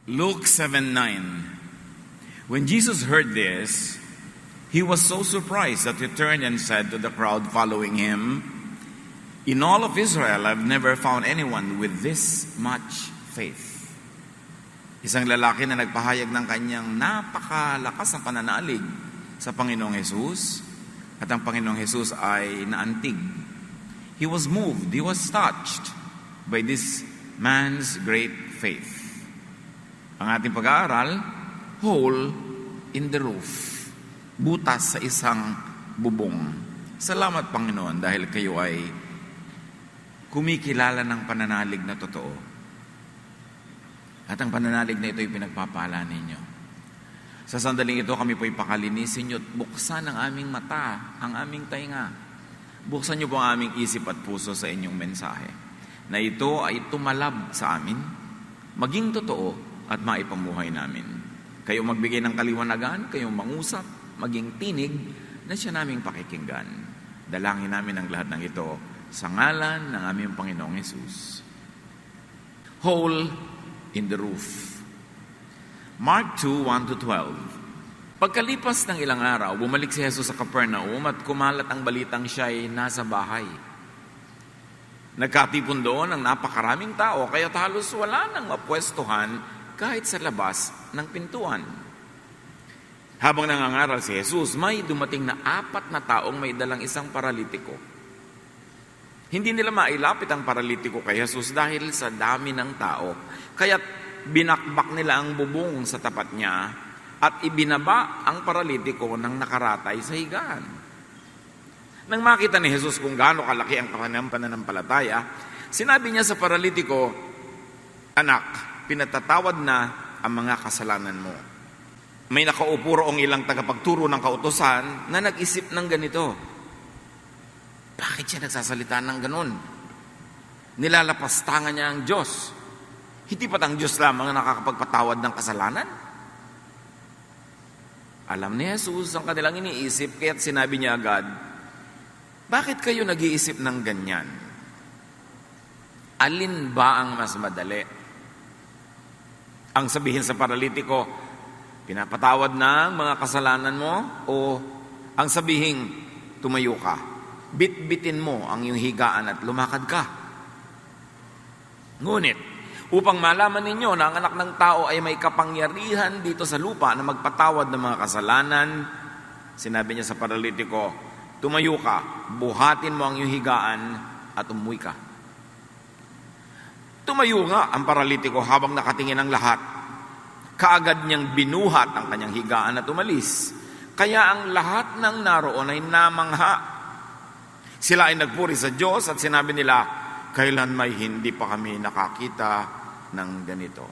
Luke 7:9. When Jesus heard this, he was so surprised that he turned and said to the crowd following him, "In all of Israel, I've never found anyone with this much faith." Isang lalaki na nagpahayag ng kanyang napakalakas ng pananalig sa Panginoong Hesus, at ang Panginoong Hesus ay naantig. He was moved, he was touched by this man's great faith. Ang ating pag-aaral, hole in the roof. Butas sa isang bubong. Salamat, Panginoon, dahil kayo ay kumikilala ng pananalig na totoo. At ang pananalig na ito ay pinagpapala ninyo. Sa sandaling ito, kami po ipakalinisin nyo at buksan ang aming mata, ang aming tainga. Buksan nyo po ang aming isip at puso sa inyong mensahe, na ito ay tumalab sa amin, maging totoo at maipamuhay namin. Kayo magbigay ng kaliwanagan, kayong mangusap, maging tinig na siya naming pakikinggan. Dalangin namin ang lahat ng ito sa ngalan ng aming Panginoong Hesus. Hole in the roof. Mark 2:1-12. Pagkalipas ng ilang araw, bumalik si Jesus sa Capernaum at kumalat ang balitang siya ay nasa bahay. Nagkatipon doon ang napakaraming tao, kaya halos wala nang mapwestuhan kahit sa labas ng pintuan. Habang nangangaral si Jesus, may dumating na 4 na taong may dalang isang paralitiko. Hindi nila mailapit ang paralitiko kay Jesus dahil sa dami ng tao. Kaya binakbak nila ang bubong sa tapat niya at ibinaba ang paralitiko ng nakaratay sa higaan. Nang makita ni Jesus kung gaano kalaki ang kanyang pananampalataya, sinabi niya sa paralitiko, "Anak, pinatatawad na ang mga kasalanan mo." May nakaupo roong ilang tagapagturo ng kautusan na nag-isip ng ganito. Bakit siya nagsasalita ng ganun? Nilalapastangan niya ang Diyos. Hindi pa ang Diyos lamang ang nakakapagpatawad ng kasalanan? Alam ni Jesus ang kanilang iniisip, kaya't sinabi niya agad, "Bakit kayo nag-iisip ng ganyan? Alin ba ang mas madali? Ang sabihin sa paralitiko, pinapatawad na ang mga kasalanan mo, o ang sabihin, tumayo ka, bitbitin mo ang iyong higaan at lumakad ka?" Ngunit, upang malaman ninyo na ang anak ng tao ay may kapangyarihan dito sa lupa na magpatawad ng mga kasalanan, sinabi niya sa paralitiko, "Tumayo ka, buhatin mo ang iyong higaan at umuwi ka." Tumayo nga ang paralitiko habang nakatingin ang lahat. Kaagad niyang binuhat ang kanyang higaan at umalis. Kaya ang lahat ng naroon ay namangha. Sila ay nagpuri sa Diyos at sinabi nila, "Kailan may hindi pa kami nakakita ng ganito."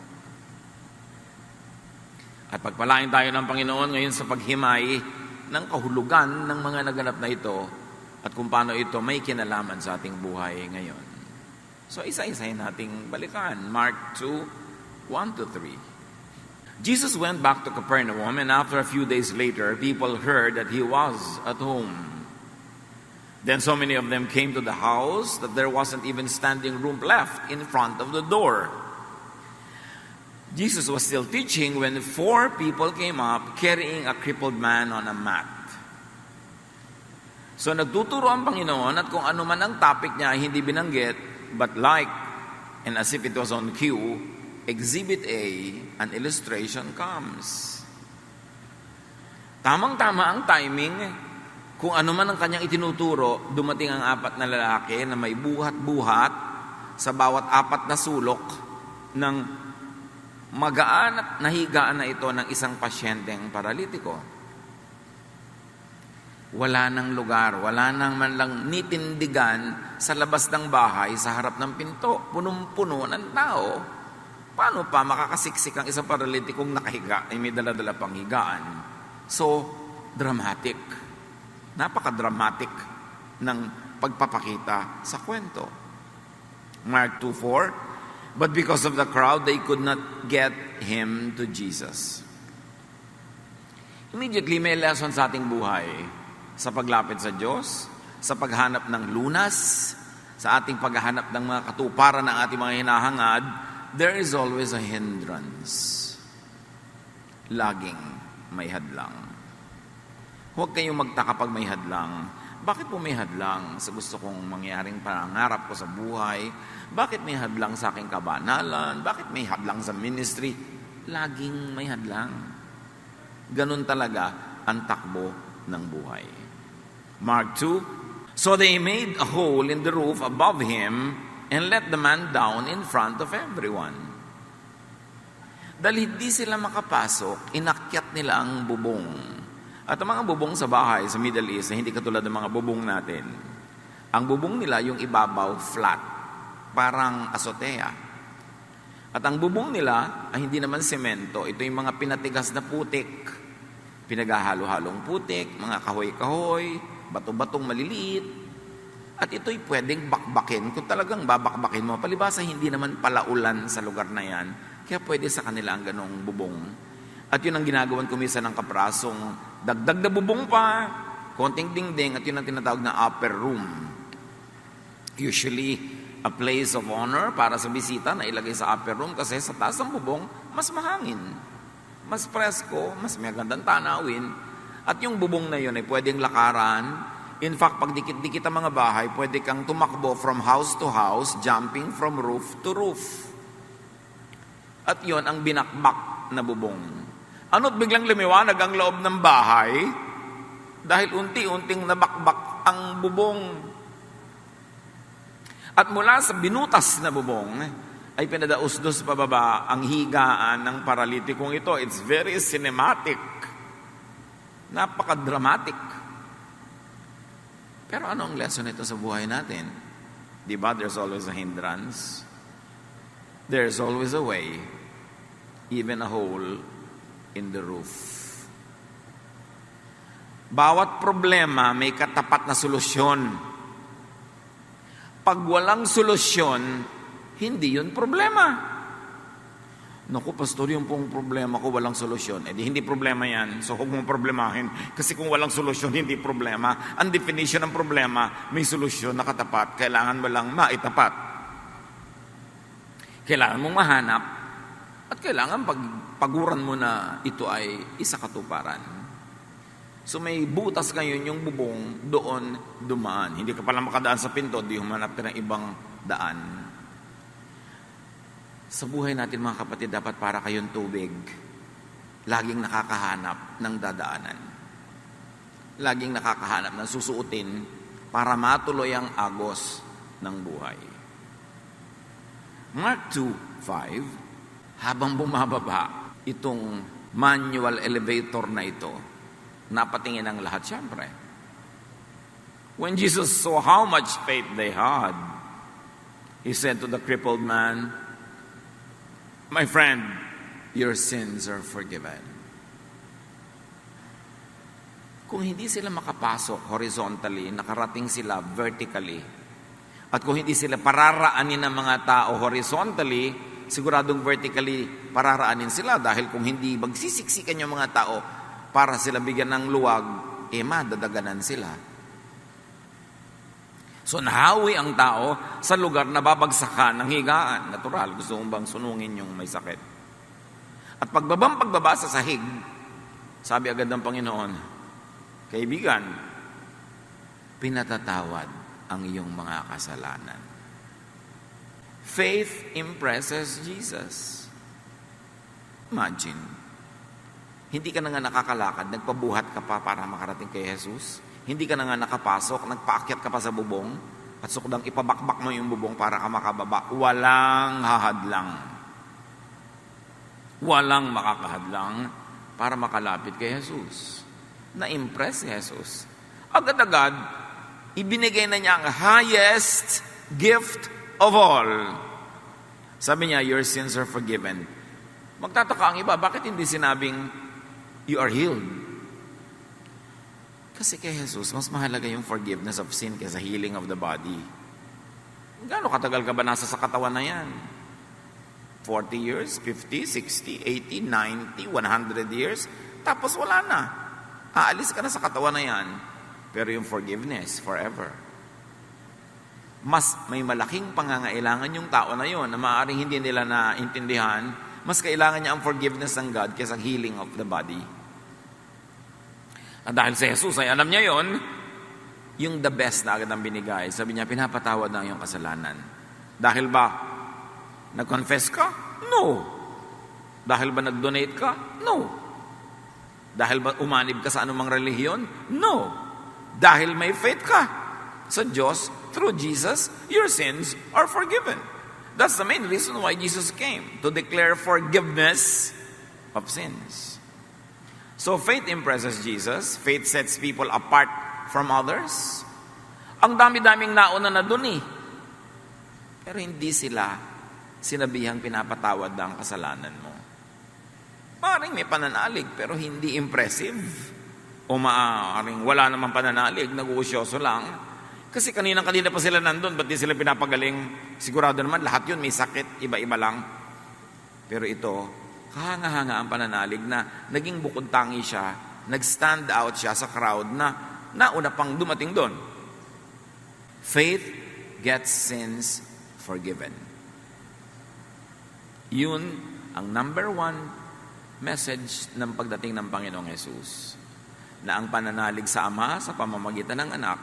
At pagpalain tayo ng Panginoon ngayon sa paghimay ng kahulugan ng mga naganap na ito at kung paano ito may kinalaman sa ating buhay ngayon. So isa-isahin nating balikan. Mark 2:1-3. Jesus went back to Capernaum, and after a few days later, people heard that he was at home. Then so many of them came to the house that there wasn't even standing room left in front of the door. Jesus was still teaching when 4 people came up carrying a crippled man on a mat. So nagtuturo ang Panginoon at kung ano man ang topic niya ay hindi binanggit, but like, and as if it was on cue, Exhibit A, an illustration comes. Tamang-tama ang timing. Kung ano man ang kanyang itinuturo, dumating ang 4 na lalaki na may buhat-buhat sa bawat 4 na sulok ng magaan at nahigaan na ito ng isang pasyenteng paralitiko. Wala nang lugar, wala nang man lang nitindigan sa labas ng bahay, sa harap ng pinto, punong-puno ng tao. Paano pa makakasiksik ang isang paralitikong nakahiga ay may dala-dala pang higaan? So, dramatic. Napaka-dramatic ng pagpapakita sa kwento. Mark 2:4, "But because of the crowd, they could not get him to Jesus." Immediately, may lesson sa ating buhay sa paglapit sa Diyos, sa paghanap ng lunas, sa ating paghahanap ng mga katuparan ng ating mga hinahangad, there is always a hindrance. Laging may hadlang. Huwag kayong magtaka pag may hadlang. Bakit po may hadlang sa gusto kong mangyaring pangarap ko sa buhay? Bakit may hadlang sa aking kabanalan? Bakit may hadlang sa ministry? Laging may hadlang. Ganun talaga ang takbo ng buhay. Mark 2, so they made a hole in the roof above him and let the man down in front of everyone. Dahil hindi sila makapasok, inakyat nila ang bubong. At ang mga bubong sa bahay sa Middle East, hindi katulad ng mga bubong natin. Ang bubong nila, yung ibabaw, flat. Parang azotea. At ang bubong nila ay hindi naman semento. Ito yung mga pinatigas na putik. Pinaghahalo-halong putik, mga kahoy-kahoy, bato-batong maliliit. At ito'y pwedeng bakbakin. Kung talagang babakbakin mo, palibasa hindi naman palaulan sa lugar na yan. Kaya pwede sa kanila ang ganong bubong. At yun ang ginagawan ko minsan ng kaprasong dagdag na bubong pa, konting dingding, at yun ang tinatawag na upper room. Usually, a place of honor para sa bisita na ilagay sa upper room kasi sa taas ng bubong, mas mahangin, mas presko, mas may gandang tanawin. At yung bubong na yun ay pwedeng lakaran. In fact, pag dikit-dikit ang mga bahay, pwede kang tumakbo from house to house, jumping from roof to roof. At yun ang binakbak na bubong. Ano't biglang lumiwanag ang loob ng bahay dahil unti-unting nabakbak ang bubong. At mula sa binutas na bubong ay pinadausdos pababa ang higaan ng paralitikong ito. It's very cinematic. Napaka-dramatic. Pero ano ang lesson nito sa buhay natin? Di ba there's always a hindrance? There's always a way, even a hole in the roof. Bawat problema may katapat na solusyon. Pag walang solusyon, hindi yun problema. Naku, pastor, yung pong problema ko walang solusyon. Hindi problema yan. So huwag mong problemahin. Kasi kung walang solusyon, hindi problema. Ang definition ng problema, may solusyon na katapat. Kailangan mo lang maitapat. Kailangan mong mahanap. At kailangan paguran mo na ito ay isa katuparan. So may butas ngayon yung bubong, doon dumaan. Hindi ka pala makadaan sa pinto, di humanap ka ng ibang daan. Sa buhay natin mga kapatid, dapat para kayong tubig. Laging nakakahanap ng dadaanan. Laging nakakahanap ng susuotin para matuloy ang agos ng buhay. Mark 2:5, habang bumababa itong manual elevator na ito, napatingin ang lahat siyempre. When Jesus saw how much faith they had, He said to the crippled man, "My friend, your sins are forgiven." Kung hindi sila makapasok horizontally, nakarating sila vertically. At kung hindi sila pararaanin ng mga tao horizontally, siguradong vertically pararaanin sila dahil kung hindi magsisiksikan yung mga tao para sila bigyan ng luwag, madadaganan sila. So nahawi ang tao sa lugar na babagsakan ng higaan. Natural, gusto mong bang sunungin yung may sakit. At pagbaba sa sahig, sabi agad ng Panginoon, "Kaibigan, pinatatawad ang iyong mga kasalanan." Faith impresses Jesus. Imagine, hindi ka na nga nakakalakad, nagpabuhat ka pa para makarating kay Jesus. Hindi ka na nga nakapasok, nagpaakyat ka pa sa bubong, at sukdang ipabakbak mo yung bubong para ka makababa. Walang hahadlang. Walang makakahadlang para makalapit kay Jesus. Na-impress si Jesus. Agad-agad, ibinigay na niya ang highest gift of all. Sabi niya, "Your sins are forgiven." Magtataka ang iba, bakit hindi sinabing, "You are healed"? Kasi kay Jesus, mas mahalaga yung forgiveness of sin kaysa healing of the body. Gaano katagal ka ba nasa sa katawan na yan? 40 years, 50, 60, 80, 90, 100 years? Tapos wala na. Aalis ka na sa katawan na yan. Pero yung forgiveness, forever. mas may malaking pangangailangan yung tao na yon na maaaring hindi nila naintindihan, mas kailangan niya ang forgiveness ng God kaysa healing of the body. At dahil si Jesus ay alam niya yon, yung the best na agad ang binigay. Sabi niya, pinapatawad na ang iyong kasalanan. Dahil ba nag-confess ka? No. Dahil ba nag-donate ka? No. Dahil ba umanib ka sa anumang relihiyon? No. Dahil may faith ka sa Diyos, through Jesus, your sins are forgiven. That's the main reason why Jesus came, to declare forgiveness of sins. So faith impresses Jesus. Faith sets people apart from others. Ang dami-daming nauna na dun eh. Pero hindi sila sinabihang pinapatawad ang kasalanan mo. Maaaring may pananalig pero hindi impressive. O maaaring wala namang pananalig, nag-uusyoso lang. Kasi kanina pa sila nandun, ba't di sila pinapagaling? Sigurado naman, lahat yun may sakit, iba-iba lang. Pero ito, kahanga-hanga ang pananalig na naging bukod tangi siya, nag-stand out siya sa crowd na nauna pang dumating doon. Faith gets sins forgiven. Yun ang number one message ng pagdating ng Panginoong Jesus. Na ang pananalig sa Ama sa pamamagitan ng anak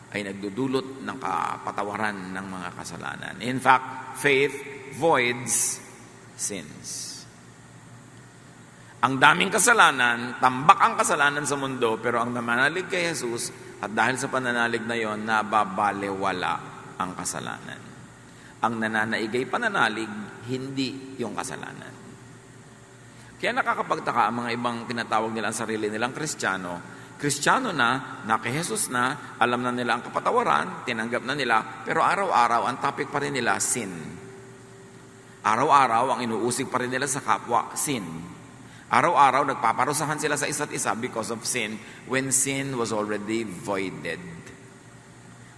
ay nagdudulot ng kapatawaran ng mga kasalanan. In fact, faith voids sins. Ang daming kasalanan, tambak ang kasalanan sa mundo, pero ang namanalig kay Jesus, at dahil sa pananalig na yon, nababalewala ang kasalanan. Ang nananaigay pananalig, hindi yung kasalanan. Kaya nakakapagtaka ang mga ibang tinatawag nila ang sarili nilang Kristiyano na kay Jesus na, alam na nila ang kapatawaran, tinanggap na nila, pero araw-araw ang topic pa rin nila, sin. Araw-araw ang inuusig pa rin nila sa kapwa, sin. Araw-araw nagpaparusahan sila sa isa't isa because of sin, when sin was already voided.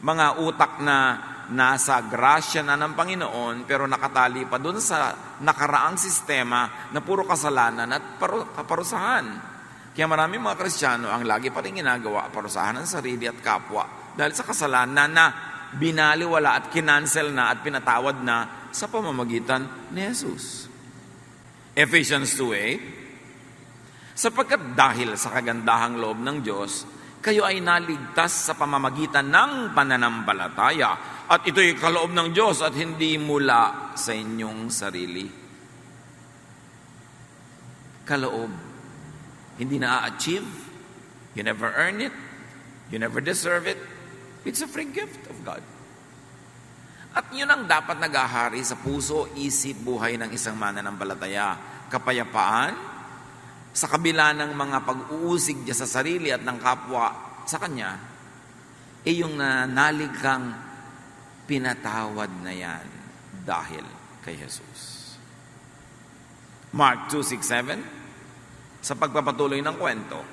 Mga utak na nasa grasya na ng Panginoon, pero nakatali pa dun sa nakaraang sistema na puro kasalanan at kaparusahan. Kaya maraming mga Kristiyano ang lagi pa rin ginagawa, parusahan ng sarili at kapwa dahil sa kasalanan na binaliwala at kinansel na at pinatawad na sa pamamagitan ni Jesus. Ephesians 2:8, sapagkat dahil sa kagandahang loob ng Diyos, kayo ay naligtas sa pamamagitan ng pananampalataya at ito'y kaloob ng Diyos at hindi mula sa inyong sarili. Kaloob. Hindi na-achieve. You never earn it. You never deserve it. It's a free gift of God. At yun ang dapat nag-ahari sa puso, isip, buhay ng isang mananampalataya. Kapayapaan, sa kabila ng mga pag-uusig niya sa sarili at ng kapwa sa kanya, yung nanalig kang pinatawad na yan dahil kay Jesus. Mark 2:6-7, sa pagpapatuloy ng kwento,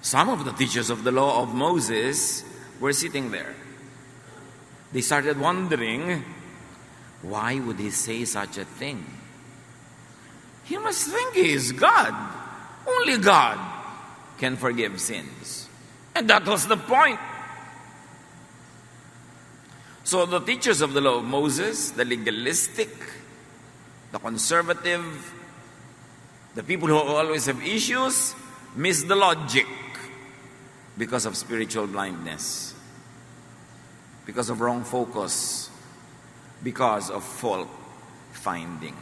some of the teachers of the law of Moses were sitting there. They started wondering, why would he say such a thing? He must think he is God. Only God can forgive sins. And that was the point. So the teachers of the law of Moses, the legalistic, the conservative, the people who always have issues, miss the logic because of spiritual blindness, because of wrong focus, because of fault finding.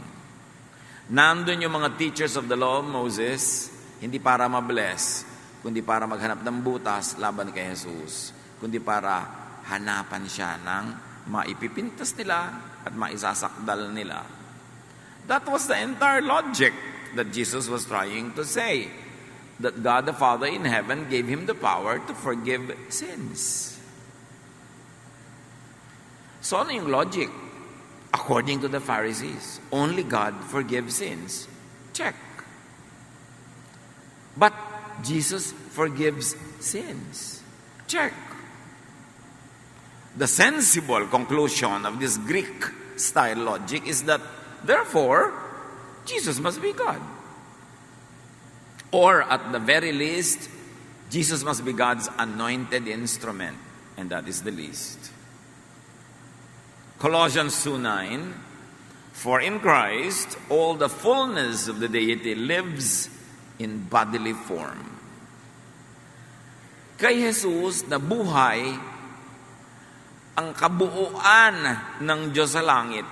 Nandun yung mga teachers of the law of Moses, hindi para mabless, kundi para maghanap ng butas laban kay Jesus, kundi para hanapan siya ng maipipintas nila at maisasakdal nila. That was the entire logic that Jesus was trying to say, that God the Father in heaven gave him the power to forgive sins. So ano yung logic? According to the Pharisees, only God forgives sins. Check. But Jesus forgives sins. Check. The sensible conclusion of this Greek-style logic is that, therefore, Jesus must be God. Or at the very least, Jesus must be God's anointed instrument, and that is the least. Colossians 2:9, for in Christ all the fullness of the deity lives in bodily form. Kay Jesus na buhay ang kabuuan ng Diyos sa langit,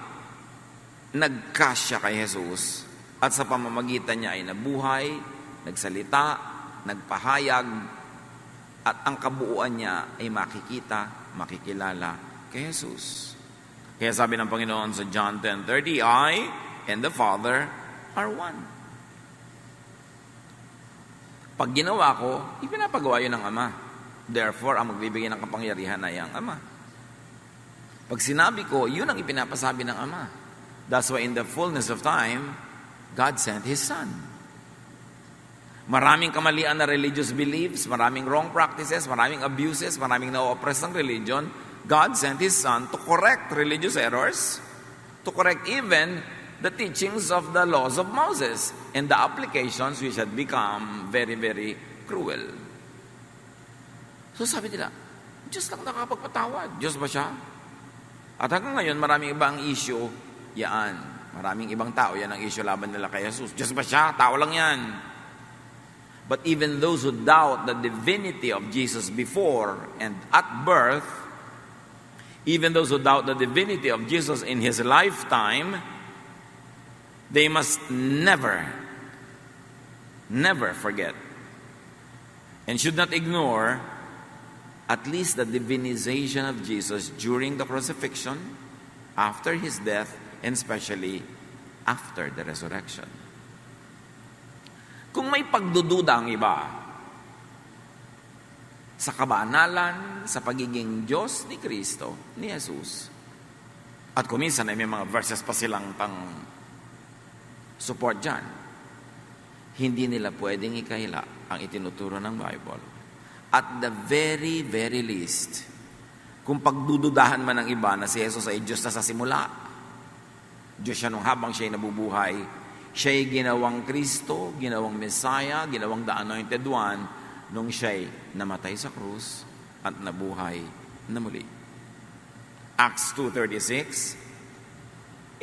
nagkasya kay Jesus at sa pamamagitan niya ay nabuhay, nagsalita, nagpahayag, at ang kabuuan niya ay makikita, makikilala kay Jesus. Kaya sabi ng Panginoon sa John 10:30, I and the Father are one. Pag ginawa ko, ipinapagawa yun ng Ama. Therefore, ang magbibigay ng kapangyarihan ay ang Ama. Pag sinabi ko, yun ang ipinapasabi ng Ama. That's why in the fullness of time, God sent His Son. Maraming kamalian na religious beliefs, maraming wrong practices, maraming abuses, maraming na-oppress ng religion. God sent His Son to correct religious errors, to correct even the teachings of the laws of Moses and the applications which had become very, very cruel. So sabi nila, Diyos lang nakapagpatawad. Diyos ba siya? At hanggang ngayon, maraming ibang issue, yan. Maraming ibang tao, yan ang issue laban nila kay Jesus. Diyos ba siya? Tao lang yan. But even those who doubt the divinity of Jesus before and at birth, even those who doubt the divinity of Jesus in His lifetime, they must never forget and should not ignore at least the divinization of Jesus during the crucifixion, after His death, and especially after the resurrection. Kung may pagdududa ang iba sa kabanalan, sa pagiging Diyos ni Kristo, ni Jesus, at kung minsan ay may mga verses pa silang pang support dyan, hindi nila pwedeng ikahila ang itinuturo ng Bible. At the very, very least, kung pagdududahan man ng iba na si Jesus ay Diyos na sa simula, Diyos siya nung habang siya'y nabubuhay, siya'y ginawang Kristo, ginawang Messiah, ginawang the Anointed One, nung siya'y namatay sa krus at nabuhay na muli. Acts 2:36,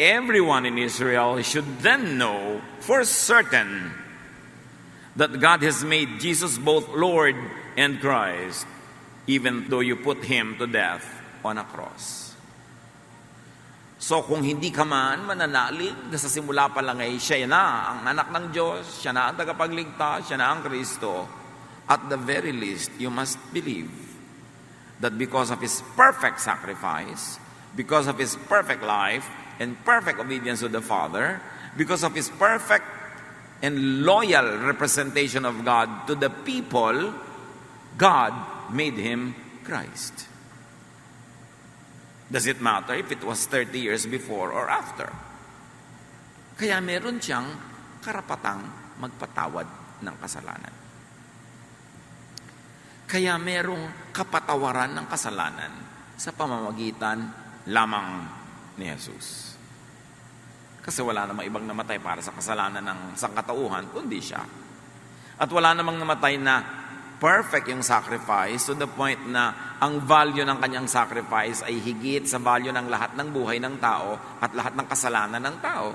everyone in Israel should then know for certain that God has made Jesus both Lord and Christ, even though you put Him to death on a cross. So kung hindi ka man mananalig na sa simula pa lang ay siya na ang anak ng Diyos, siya na ang tagapagligtas, siya na ang Kristo, at the very least, you must believe that because of His perfect sacrifice, because of His perfect life, and perfect obedience to the Father, because of His perfect and loyal representation of God to the people, God made Him Christ. Does it matter if it was 30 years before or after? Kaya meron siyang karapatang magpatawad ng kasalanan. Kaya merong kapatawaran ng kasalanan sa pamamagitan lamang ni Jesus. Kasi wala namang ibang namatay para sa kasalanan ng sangkatauhan, kundi siya. At wala namang namatay na perfect yung sacrifice to the point na ang value ng kanyang sacrifice ay higit sa value ng lahat ng buhay ng tao at lahat ng kasalanan ng tao.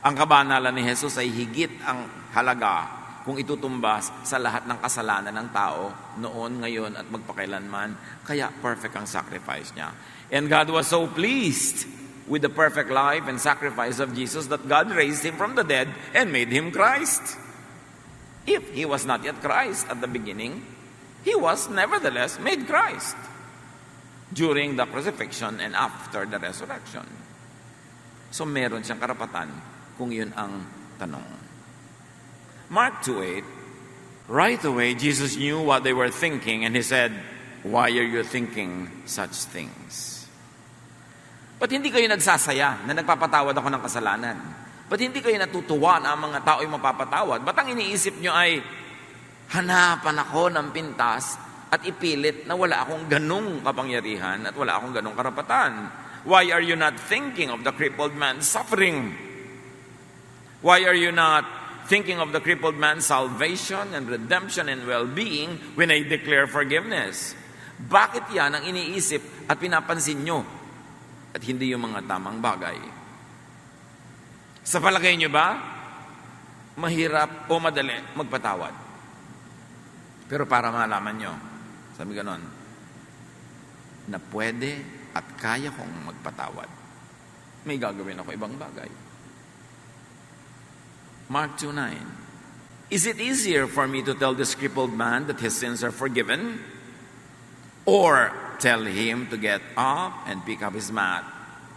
Ang kabanalan ni Jesus ay higit ang halaga kung itutumbas sa lahat ng kasalanan ng tao noon, ngayon at magpakailanman. Kaya perfect ang sacrifice niya. And God was so pleased with the perfect life and sacrifice of Jesus that God raised Him from the dead and made Him Christ. If He was not yet Christ at the beginning, He was nevertheless made Christ during the crucifixion and after the resurrection. So meron siyang karapatan kung yun ang tanong. Mark 2:8, right away Jesus knew what they were thinking and He said, why are you thinking such things? Ba't hindi kayo nagsasaya na nagpapatawad ako ng kasalanan? Ba't hindi kayo natutuwa na ang mga tao'y mapapatawad? Ba't ang iniisip nyo ay, hanapan ako ng pintas at ipilit na wala akong ganung kapangyarihan at wala akong ganung karapatan? Why are you not thinking of the crippled man's suffering? Why are you not thinking of the crippled man's salvation and redemption and well-being when I declare forgiveness? Bakit yan ang iniisip at pinapansin nyo? at hindi yung mga tamang bagay. Sa palagay nyo ba, mahirap o madali magpatawad? Pero para malaman nyo, sabi ganon, na pwede at kaya kong magpatawad, may gagawin ako ibang bagay. Mark 2:9. Is it easier for me to tell this crippled man that his sins are forgiven, or tell him to get up and pick up his mat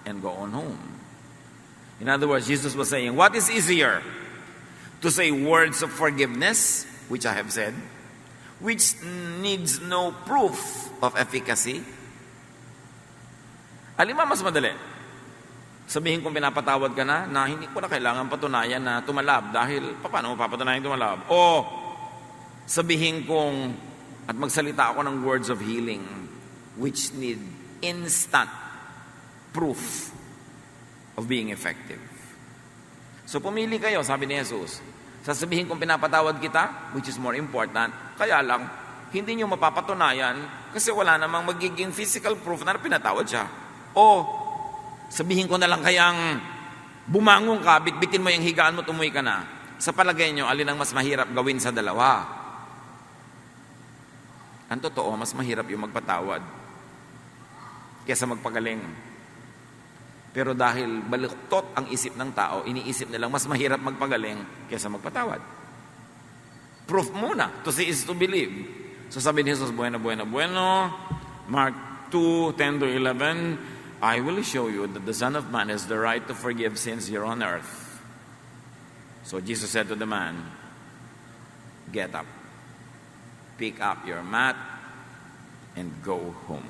and go on home? In other words, Jesus was saying, what is easier? To say words of forgiveness, which I have said, which needs no proof of efficacy? Alin ba mas madali? Sabihin kong pinapatawad ka na hindi ko na kailangan patunayan na tumalab dahil paano mo papatunayan tumalab? O sabihin kong at magsalita ako ng words of healing which need instant proof of being effective. So pumili kayo, sabi ni Jesus. Sasabihin kong pinapatawad kita, which is more important, kaya lang, hindi nyo mapapatunayan kasi wala namang magiging physical proof na pinatawad siya. O sabihin ko na lang kayang bumangon ka, bitbitin mo yung higaan mo, tumuwi ka na. Sa palagay nyo, alin ang mas mahirap gawin sa dalawa? Ang totoo, mas mahirap yung magpatawad kaysa magpagaling. Pero dahil baluktot ang isip ng tao, iniisip nilang mas mahirap magpagaling kaysa magpatawad. Proof muna. To see is to believe. So sabi ni Jesus, bueno. Mark 2:10-11, I will show you that the Son of Man has the right to forgive sins here on earth. So Jesus said to the man, get up, pick up your mat, and go home.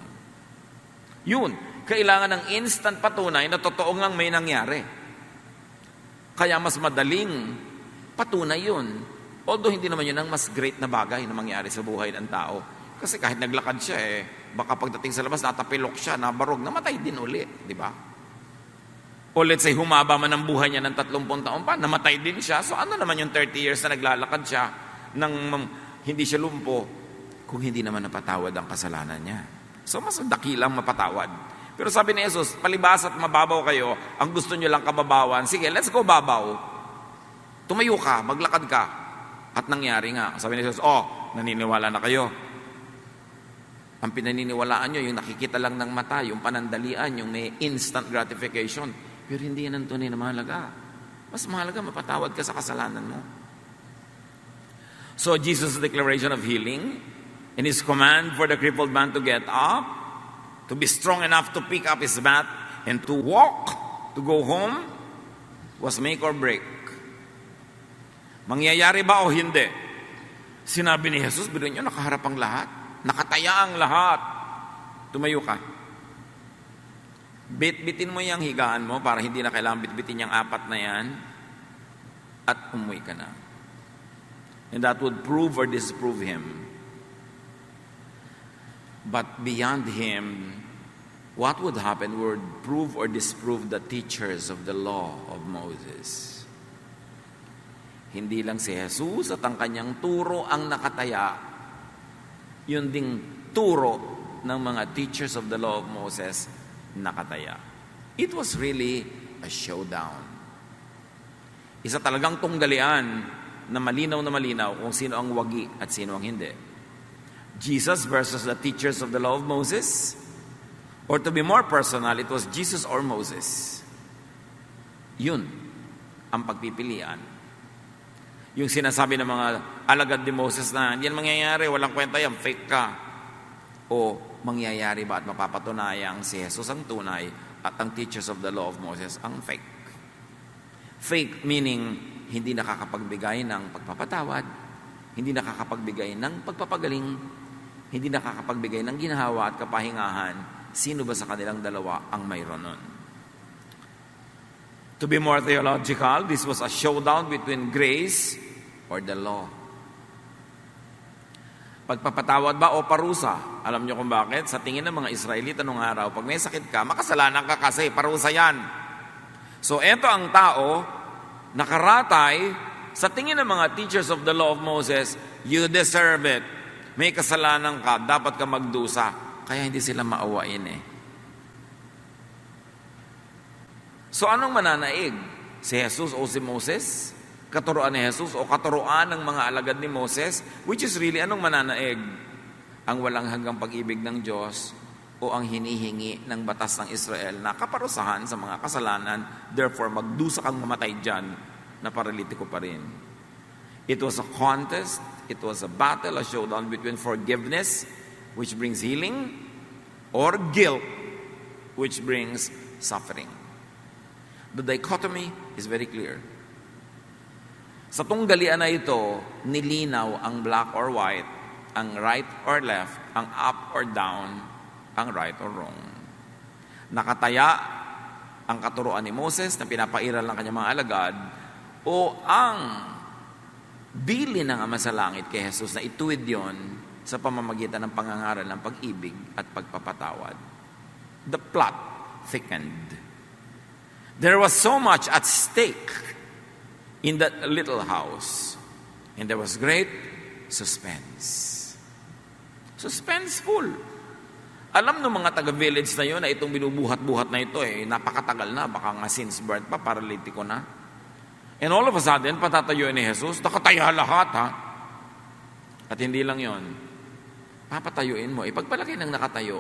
Yun, kailangan ng instant patunay na totoo ngang may nangyari. Kaya mas madaling patunay yun. Although hindi naman yun ang mas great na bagay na mangyari sa buhay ng tao. Kasi kahit naglakad siya baka pagdating sa labas, natapilok siya, nabarog, namatay din uli, di ba? O let's say, humaba man ang buhay niya ng 30 taon pa, namatay din siya. So ano naman yung 30 years na naglalakad siya nang hindi siya lumpo kung hindi naman napatawad ang kasalanan niya? So mas dakilang mapatawad. Pero sabi ni Jesus, palibas at mababaw kayo, ang gusto nyo lang kababawan, sige, let's go babaw. Tumayo ka, maglakad ka. At nangyari nga. Sabi ni Jesus, naniniwala na kayo. Ang pinaniniwalaan nyo, yung nakikita lang ng mata, yung panandalian, yung may instant gratification. Pero hindi yan ang tunay na mahalaga. Mas mahalaga, mapatawad ka sa kasalanan mo. So, Jesus' declaration of healing, and His command for the crippled man to get up, to be strong enough to pick up his mat, and to walk, to go home, was make or break. Mangyayari ba o hindi? Sinabi ni Jesus, bilhin nyo, nakaharap ang lahat. Nakataya ang lahat. Tumayo ka. Bit-bitin mo yung higaan mo para hindi na kailangan bit-bitin yung 4 na yan at umuwi ka na. And that would prove or disprove him. But beyond him, what would happen would prove or disprove the teachers of the law of Moses. Hindi lang si Jesus at ang kanyang turo ang nakataya, yun ding turo ng mga teachers of the law of Moses nakataya. It was really a showdown. Isa talagang tunggalian na malinaw kung sino ang wagi at sino ang hindi. Jesus versus the teachers of the law of Moses, or to be more personal, it was Jesus or Moses. Yun ang pagpipilian. Yung sinasabi ng mga alagad ni Moses na hindi yan mangyayari, walang kwenta yan, fake ka. O mangyayari ba at mapapatunayang si Jesus ang tunay at ang teachers of the law of Moses ang fake. Fake meaning hindi nakakapagbigay ng pagpapatawad, hindi nakakapagbigay ng pagpapagaling, hindi nakakapagbigay ng ginhawa at kapahingahan. Sino ba sa kanilang dalawa ang mayroon nun? To be more theological, this was a showdown between grace or the law. Pagpapatawad ba o parusa? Alam niyo kung bakit? Sa tingin ng mga Israelita nung araw, pag may sakit ka, makasalanan ka kasi, parusa yan. So eto ang tao, nakaratay, sa tingin ng mga teachers of the law of Moses, you deserve it. May kasalanan ka, dapat ka magdusa. Kaya hindi sila maawain So anong mananaig? Si Jesus o si Moses? Katuruan ni Jesus o katuruan ng mga alagad ni Moses? Which is really, anong mananaig? Ang walang hanggang pag-ibig ng Diyos o ang hinihingi ng batas ng Israel na kaparusahan sa mga kasalanan, therefore magdusa kang mamatay dyan na paralitiko pa rin. It was a contest, it was a battle, a showdown between forgiveness, which brings healing, or guilt, which brings suffering. The dichotomy is very clear. Sa tunggalian na ito, nilinaw ang black or white, ang right or left, ang up or down, ang right or wrong. Nakataya ang katuruan ni Moses na pinapairal ng kanyang mga alagad o ang bili ng Ama sa Langit kay Jesus na ituwid yon sa pamamagitan ng pangangaral ng pag-ibig at pagpapatawad. The plot thickened. There was so much at stake in that little house, and there was great suspense. Suspenseful. Alam ng mga taga-village na yun na itong binubuhat-buhat na ito napakatagal na, baka nga since birth pa, paralitiko na. And all of a sudden, patatayuin ni Jesus, nakataya lahat ha. At hindi lang yon, papatayuin mo, pagpalaki ng nakatayo,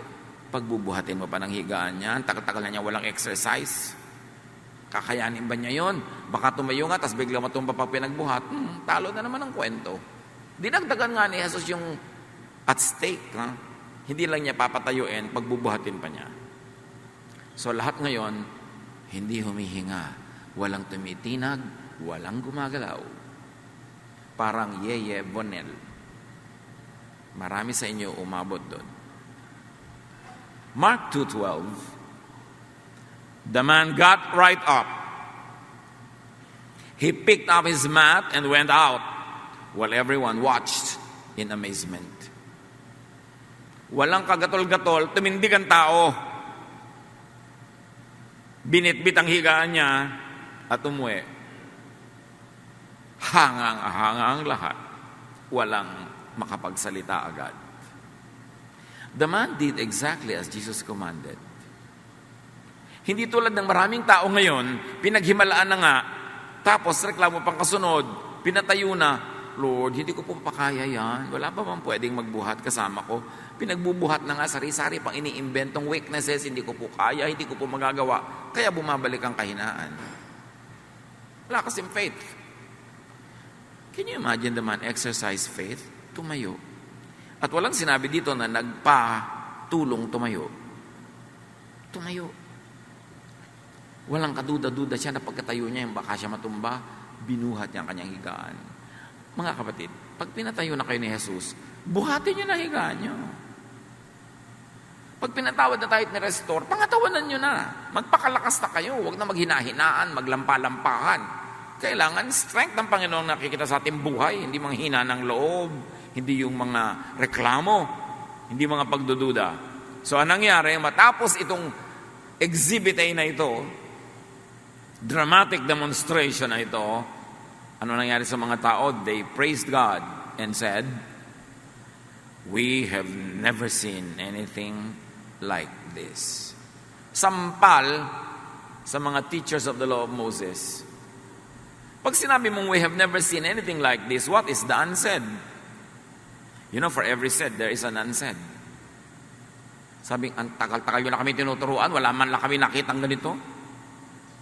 pagbubuhatin mo pa ng higaan niya, tagal-tagal na niya walang exercise. Kakayanin ba niya yon? Baka tumayo nga, tapos bigla matumba pa pinagbuhat, talo na naman ang kwento. Dinagdagan nga ni Jesus yung at stake, ha? Hindi lang niya papatayuin, pagbubuhatin pa niya. So lahat ngayon, hindi humihinga, walang tumitinag, walang gumagalaw. Parang Yeye Bonel. Marami sa inyo umabot doon. Mark 2:12. The man got right up. He picked up his mat and went out while everyone watched in amazement. Walang kagatol-gatol, tumindig ang tao. Binitbit ang higaan niya at umuwi. Hangang-hanga ang lahat. Walang makapagsalita agad. The man did exactly as Jesus commanded. Hindi tulad ng maraming tao ngayon, pinaghimalaan na nga, tapos reklamo pang kasunod, pinatayo na, Lord, hindi ko po pakaya yan. Wala pa bang pwedeng magbuhat kasama ko? Pinagbubuhat na nga, sari-sari pang iniimbentong weaknesses, hindi ko po kaya, hindi ko po magagawa. Kaya bumabalik ang kahinaan. Wala kasing faith. Can you imagine the man exercise faith? Tumayo. At walang sinabi dito na nagpa-tulong tumayo. Tumayo. Walang kaduda-duda siya na pagkatayo niya, yung baka siya matumba, binuhat niya ang kanyang higaan. Mga kapatid, pag pinatayo na kayo ni Jesus, buhatin niyo na higaan niyo. Pag pinatawad na tayo at ni-restore, pangatawanan niyo na. Magpakalakas na kayo, huwag na maghina-hinaan, maglampa-lampahan. Kailangan strength ng Panginoon nakikita sa ating buhay, hindi mga hina ng loob, hindi yung mga reklamo, hindi mga pagdududa. So anong nangyari, matapos itong exhibit A na ito, dramatic demonstration na ito, ano nangyari sa mga tao? They praised God and said, "We have never seen anything like this." Sampal sa mga teachers of the law of Moses. Pag sinabi mong we have never seen anything like this, what is the unsaid? You know, for every said, there is an unsaid. Sabi, ang tagal-tagal yun na kami tinuturuan, wala man lang kami nakitang ganito.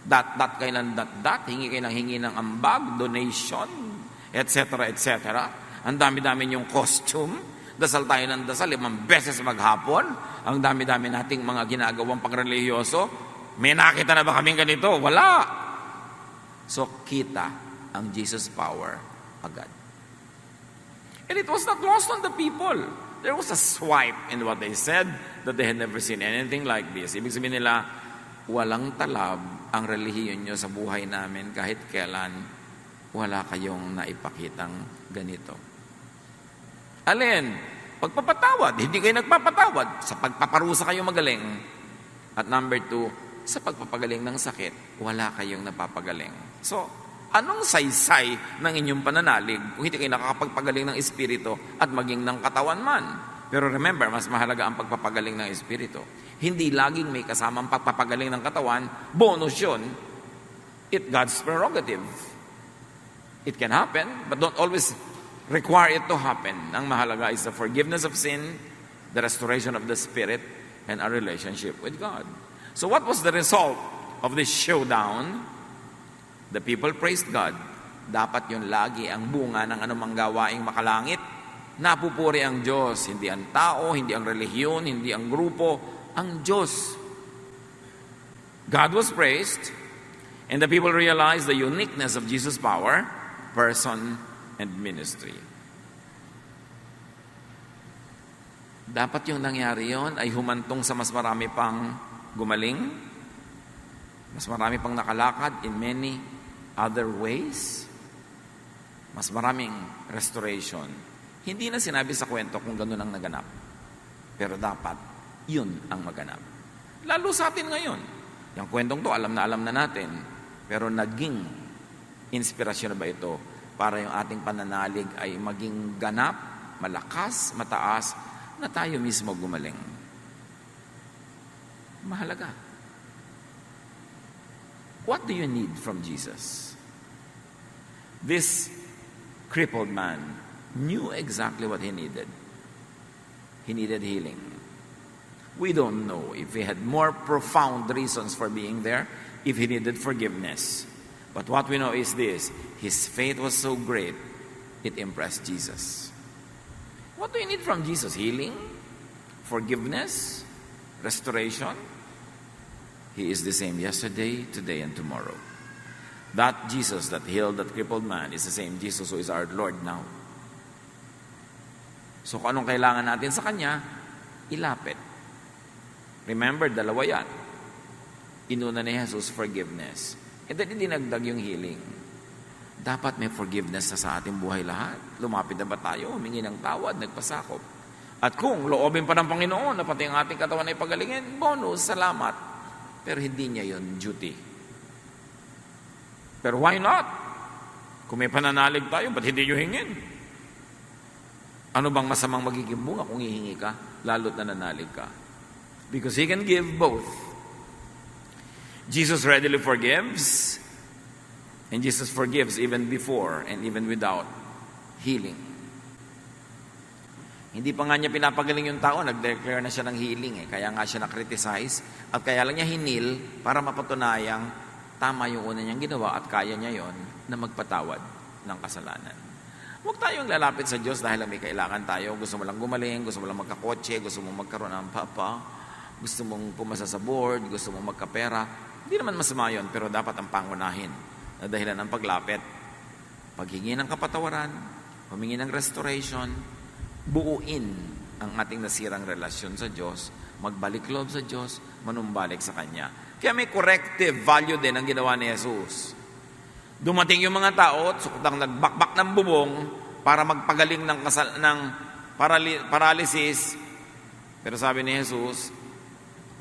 Dat kayo ng dat, hingi kayo ng hingi ng ambag, donation, etc., etc. Ang dami-dami yung costume, dasal tayo ng dasal, 5 beses maghapon, ang dami-dami nating mga ginagawang pangrelihiyoso. May nakita na ba kaming ganito? Wala. So, kita ang Jesus power agad. And it was not lost on the people. There was a swipe in what they said that they had never seen anything like this. Ibig sabihin nila, walang talab ang relihiyon nyo sa buhay namin kahit kailan wala kayong naipakitang ganito. Alin? Pagpapatawad. Hindi kayo nagpapatawad. Sa pagpaparusa kayo magaling. At number 2, sa pagpapagaling ng sakit, wala kayong napapagaling. So, anong saysay ng inyong pananalig kung hindi kayo nakakapagpagaling ng espiritu at maging ng katawan man? Pero remember, mas mahalaga ang pagpapagaling ng Espiritu. Hindi laging may kasamang pagpapagaling ng katawan, bonus yun. It's God's prerogative. It can happen, but don't always require it to happen. Ang mahalaga is the forgiveness of sin, the restoration of the Spirit, and our relationship with God. So what was the result of this showdown? The people praised God. Dapat yun lagi ang bunga ng anumang gawaing makalangit. Napupuri ang Diyos, hindi ang tao, hindi ang relihiyon, hindi ang grupo, ang Diyos. God was praised, and the people realized the uniqueness of Jesus' power, person, and ministry. Dapat yung nangyari yon ay humantong sa mas marami pang gumaling, mas marami pang nakalakad in many other ways, mas maraming restoration. Hindi na sinabi sa kwento kung gano'n ang naganap. Pero dapat, yun ang maganap. Lalo sa atin ngayon. Yung kwentong to, alam na natin. Pero naging inspirasyon na ba ito para yung ating pananalig ay maging ganap, malakas, mataas, na tayo mismo gumaling. Mahalaga. What do you need from Jesus? This crippled man knew exactly what he needed. He needed healing. We don't know if he had more profound reasons for being there, if he needed forgiveness. But what we know is this: his faith was so great, it impressed Jesus. What do you need from Jesus? Healing? Forgiveness? Restoration? He is the same yesterday, today, and tomorrow. That Jesus that healed that crippled man is the same Jesus who is our Lord now. So kung anong kailangan natin sa Kanya, ilapit. Remember, dalawa yan. Inuna ni Jesus forgiveness. And then dinagdag yung healing. Dapat may forgiveness na sa ating buhay lahat. Lumapit na ba tayo? Humingi ng tawad, nagpasakop. At kung loobin pa ng Panginoon na pati ang ating katawan ay pagalingin, bonus, salamat. Pero hindi niya yon duty. Pero why not? Kung may pananalig tayo, ba't hindi nyo hingin? Ano bang masamang magiging bunga kung hihingi ka, lalo't nananalig ka? Because He can give both. Jesus readily forgives, and Jesus forgives even before and even without healing. Hindi pa nga niya pinapagaling yung tao, nag-declare na siya ng healing. Kaya nga siya na-criticize, at kaya lang niya hinil para mapatunayang tama yung una niyang ginawa at kaya niya yon na magpatawad ng kasalanan. Huwag tayong lalapit sa Diyos dahil may kailangan tayo. Gusto mo lang gumaling, gusto mo lang magkakotse, gusto mo magkaroon ng papa, gusto mong pumasa sa board, gusto mong magkapera. Hindi naman masama yun, pero dapat ang pangunahin na dahilan ng paglapit. Paghingi ng kapatawaran, humingi ng restoration, buuin ang ating nasirang relasyon sa Diyos, magbalik loob sa Diyos, manumbalik sa Kanya. Kaya may corrective value din ang ginawa ni Jesus. Dumating yung mga tao, sukutang nagbakbak ng bubong para magpagaling ng paralysis. Pero sabi ni Jesus,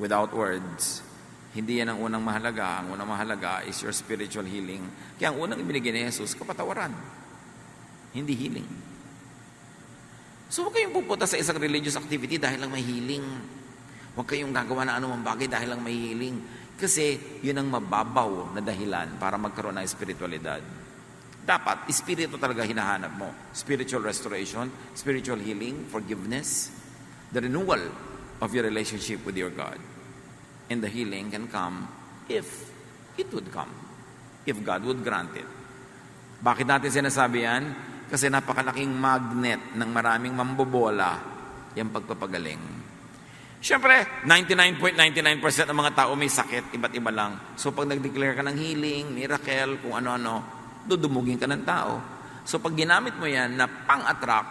without words, hindi yan ang unang mahalaga. Ang unang mahalaga is your spiritual healing. Kaya ang unang ibinigay ni Jesus, kapatawaran. Hindi healing. So huwag kayong pupunta sa isang religious activity dahil lang may healing. Huwag kayong gagawa ng anumang bagay dahil lang may healing. Kasi yun ang mababaw na dahilan para magkaroon ng espiritualidad. Dapat, espiritu talaga hinahanap mo. Spiritual restoration, spiritual healing, forgiveness, the renewal of your relationship with your God. And the healing can come if it would come. If God would grant it. Bakit natin sinasabi yan? Kasi napakalaking magnet ng maraming mambobola yung pagpapagaling. Siyempre, 99.99% ng mga tao may sakit, iba't iba lang. So pag nag-declare ka ng healing, miracle, kung ano-ano, dudumugin ka ng tao. So pag ginamit mo yan na pang-attract,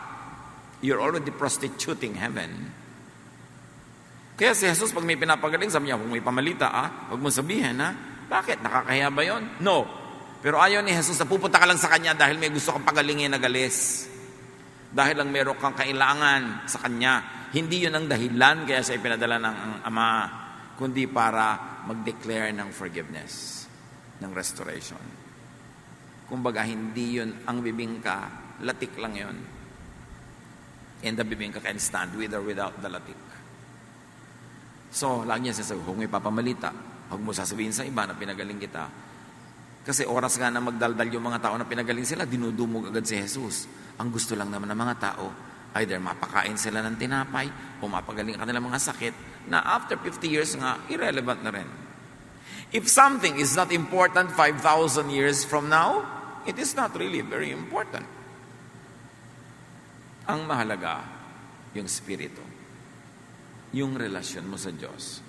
you're already prostituting heaven. Kaya si Jesus, pag may pinapagaling, sabi niya, kung may pamalita, huwag mong sabihin, bakit? Nakakahiya ba yun? No. Pero ayaw ni Jesus na pupunta ka lang sa Kanya dahil may gusto kang pagalingin na galis. Dahil lang meron kang kailangan sa Kanya. Hindi yun ang dahilan kaya siya ipinadala ng Ama, kundi para mag-declare ng forgiveness, ng restoration. Kumbaga, hindi yun ang bibingka, latik lang yun. And the bibingka can stand with or without the latik. So, lagi niya sasabihin, huwag mo ipapamalita. Huwag mo sasabihin sa iba na pinagaling kita. Kasi oras nga na magdaldal yung mga tao na pinagaling sila, dinudumog agad si Jesus. Ang gusto lang naman ng mga tao, either mapakain sila ng tinapay o mapagaling ang kanilang mga sakit na after 50 years nga, irrelevant na rin. If something is not important 5,000 years from now, it is not really very important. Ang mahalaga, yung spirito. Yung relasyon mo sa Diyos.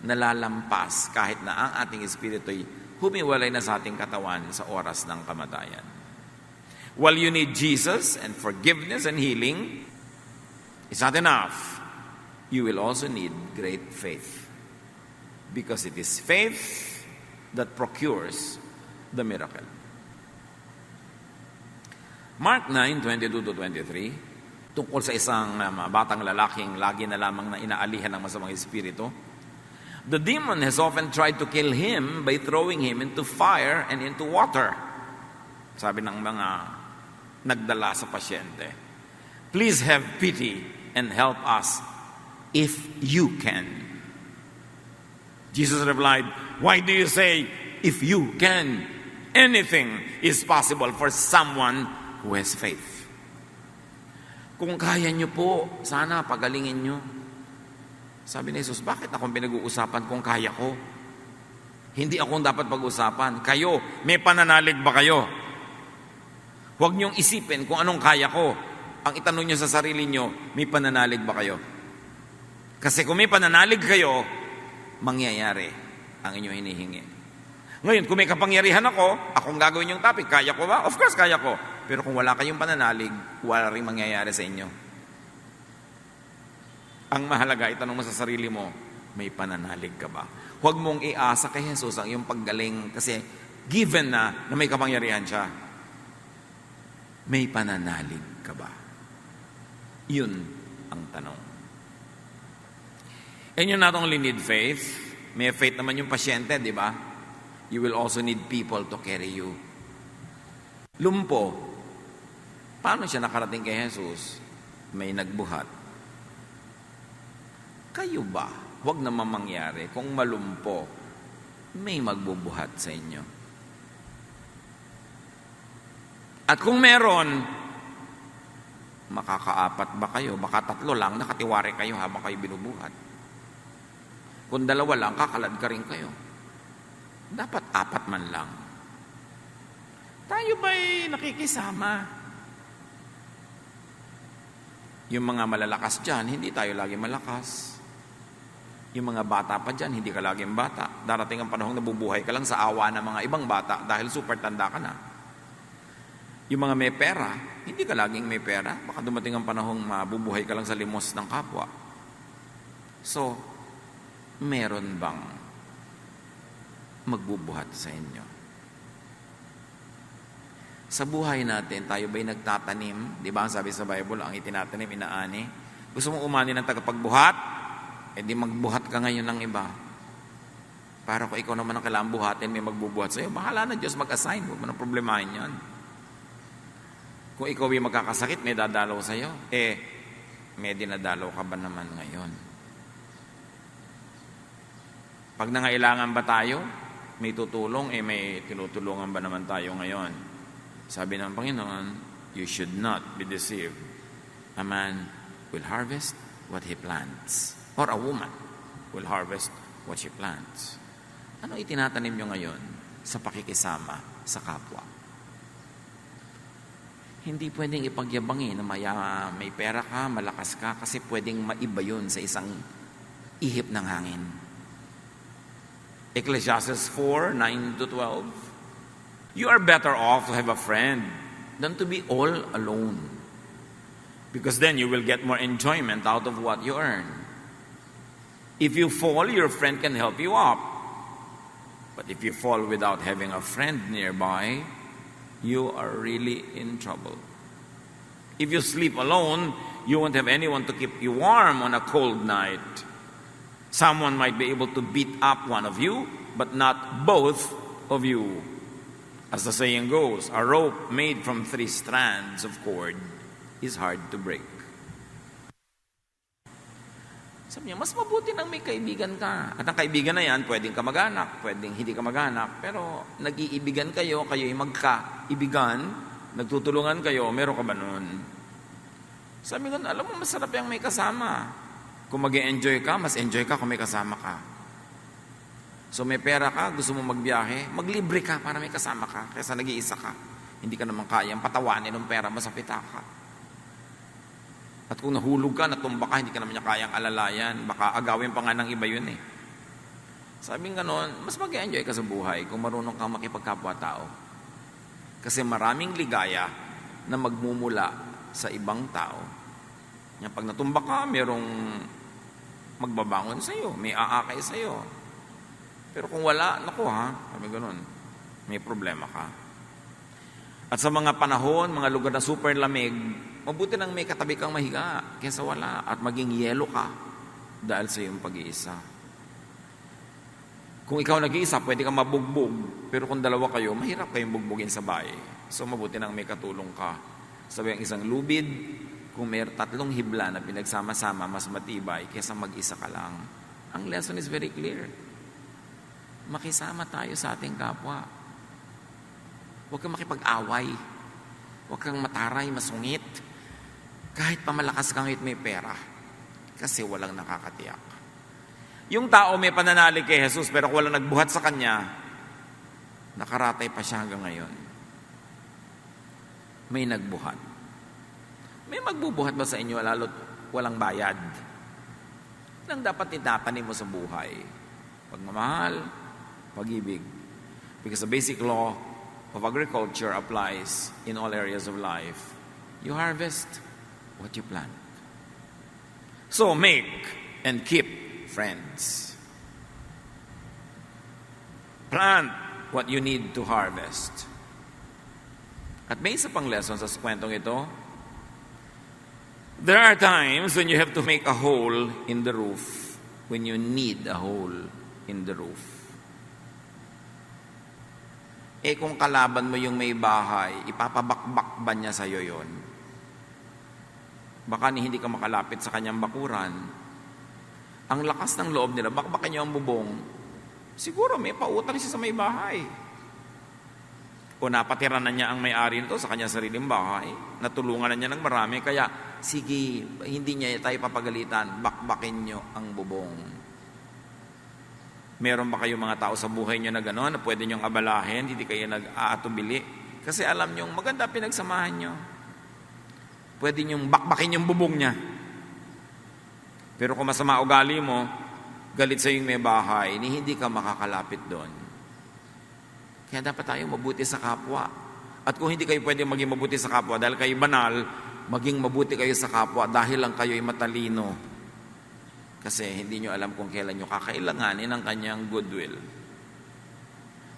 Nalalampas kahit na ang ating espiritu ay humiwalay na sa ating katawan sa oras ng kamatayan. While you need Jesus and forgiveness and healing, it's not enough. You will also need great faith. Because it is faith that procures the miracle. Mark 9:22-23, tungkol sa isang batang lalaking lagi na lamang na inaalihan ng masamang espiritu. The demon has often tried to kill him by throwing him into fire and into water. Sabi ng mga nagdala sa pasyente, please have pity and help us if you can. Jesus replied, why do you say, if you can? Anything is possible for someone who has faith. Kung kaya nyo po, sana pagalingin nyo. Sabi ni Jesus, bakit akong pinag-uusapan kung kaya ko? Hindi akong dapat pag-usapan. Kayo, may pananalig ba kayo? Huwag nyong isipin kung anong kaya ko. Ang itanong nyo sa sarili nyo, may pananalig ba kayo? Kasi kung may pananalig kayo, mangyayari ang inyong hinihingi. Ngayon, kung may kapangyarihan ako, akong gagawin yung topic, kaya ko ba? Of course, kaya ko. Pero kung wala kayong pananalig, wala rin mangyayari sa inyo. Ang mahalaga, itanong mo sa sarili mo, may pananalig ka ba? Huwag mong iasa kay Jesus ang iyong paggaling kasi given na may kapangyarihan siya. May pananalig ka ba? Yun ang tanong. And you not only need faith, may faith naman yung pasyente, di ba? You will also need people to carry you. Lumpo, paano siya nakarating kay Jesus? May nagbuhat. Kayo ba? Huwag naman mangyari kung malumpo, may magbubuhat sa inyo. At kung meron, makakaapat ba kayo? Baka 3 lang, nakatiwari kayo habang kayo binubuhat. Kung 2 lang, kakalad ka rin kayo. Dapat 4 man lang. Tayo ba'y nakikisama? Yung mga malalakas dyan, hindi tayo lagi malakas. Yung mga bata pa dyan, hindi ka laging bata. Darating ang panahong nabubuhay ka lang sa awa ng mga ibang bata dahil super tanda ka na. Yung mga may pera, hindi ka laging may pera. Baka dumating ang panahong mabubuhay ka lang sa limos ng kapwa. So, meron bang magbubuhat sa inyo? Sa buhay natin, tayo ba'y nagtatanim? Di ba ang sabi sa Bible, ang itinatanim, inaani? Gusto mong umani ng tagapagbuhat? E di magbuhat ka ngayon ng iba. Para kung ikaw naman ang kailangan buhatin, may magbubuhat sa'yo, bahala na Diyos mag-assign. Huwag mo nang problemahin yan. Kung ikaw ay magkakasakit, may dadalaw sa'yo. May dinadalaw ka ba naman ngayon? Pag nangailangan ba tayo, may tutulong, may tinutulungan ba naman tayo ngayon? Sabi ng Panginoon, you should not be deceived. A man will harvest what he plants. Or a woman will harvest what she plants. Ano itinatanim nyo ngayon sa pakikisama sa kapwa? Hindi pwedeng ipagyabangin na may pera ka, malakas ka, kasi pwedeng maiba yun sa isang ihip ng hangin. Ecclesiastes 4:9-12. You are better off to have a friend than to be all alone. Because then you will get more enjoyment out of what you earn. If you fall, your friend can help you up. But if you fall without having a friend nearby, you are really in trouble. If you sleep alone, you won't have anyone to keep you warm on a cold night. Someone might be able to beat up one of you, but not both of you. As the saying goes, a rope made from 3 strands of cord is hard to break. Sabi niya, mas mabuti nang may kaibigan ka. At ang kaibigan na yan, pwedeng kamag-anak, pwedeng hindi kamag-anak, pero nag-iibigan kayo, kayo'y magkaibigan, nagtutulungan kayo, meron ka ba nun? Sabi ko, alam mo, masarap yung may kasama. Kung mag-enjoy ka, mas enjoy ka kung may kasama ka. So may pera ka, gusto mo magbiyahe, maglibre ka para may kasama ka, kaysa nag-iisa ka. Hindi ka naman kayang patawanin ng pera mo sa pitaka. At kung nahulog ka, natumba ka, hindi ka naman niya kayang alalayan. Baka agawin pa nga ng iba yun eh. Sabi nga noon, mas mag-enjoy ka sa buhay kung marunong kang makipagkapwa-tao. Kasi maraming ligaya na magmumula sa ibang tao. Pag natumba ka, merong magbabangon sa iyo, may aakay sa iyo. Pero kung wala, naku ha, sabi ganoon, may problema ka. At sa mga panahon, mga lugar na super lamig, mabuti nang may katabi kang mahiga kaysa wala at maging yelo ka dahil sa iyong pag-iisa. Kung ikaw nag-iisa, pwede kang mabugbog. Pero kung dalawa kayo, mahirap kayong bugbugin sa bahay. So mabuti nang may katulong ka. Sabi ang isang lubid, kung may 3 hibla na pinagsama-sama, mas matibay kaysa mag-isa ka lang. Ang lesson is very clear. Makisama tayo sa ating kapwa. Huwag kang makipag-away. Huwag kang mataray, masungit. Kahit pa malakas kang may pera. Kasi walang nakakatiyak. Yung tao may pananalig kay Jesus pero kung walang nagbuhat sa kanya, nakaratay pa siya hanggang ngayon. May nagbuhat. May magbubuhat ba sa inyo lalo't walang bayad? Nang dapat itapanin mo sa buhay. Pagmamahal, pag-ibig. Because the basic law of agriculture applies in all areas of life. You harvest what you plant. So make and keep friends. Plant what you need to harvest. At may isa pang lesson sa kwentong ito. There are times when you have to make a hole in the roof, when you need a hole in the roof. Kung kalaban mo yung may bahay, ipapabakbak ba niya sa'yo yun? Baka hindi ka makalapit sa kanyang bakuran. Ang lakas ng loob nila, bakbakan niyo ang bubong. Siguro may pautang siya sa may bahay. O napatira na niya ang may-ari nito sa kanyang sariling bahay. Natulungan na niya ng marami. Kaya, sige, hindi niya tayo papagalitan. Bakbakin niyo ang bubong. Meron ba kayong mga tao sa buhay niyo na gano'n na pwede niyong abalahin, hindi kayo nag-aatubili? Kasi alam niyong maganda pinagsamahan niyo. Pwede niyong bakbakin yung bubong niya. Pero kung masama ugali mo, galit sa yung may bahay, hindi ka makakalapit doon. Kaya dapat tayo mabuti sa kapwa. At kung hindi kayo pwede maging mabuti sa kapwa dahil kayo banal, maging mabuti kayo sa kapwa dahil lang kayo'y matalino. Kasi hindi nyo alam kung kailan nyo kakailanganin ang kanyang goodwill.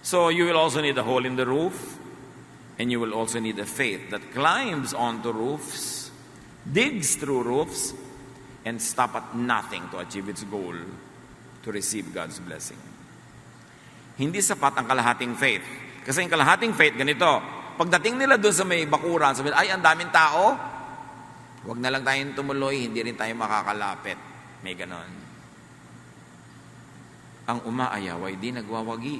So you will also need a hole in the roof, and you will also need a faith that climbs onto roofs, digs through roofs, and stop at nothing to achieve its goal, to receive God's blessing. Hindi sapat ang kalahating faith. Kasi ang kalahating faith, ganito, pagdating nila doon sa may bakuran, sabi, ay, ang daming tao, huwag na lang tayong tumuloy, hindi rin tayo makakalapit. May ganon. Ang umaayaw ay di nagwawagi.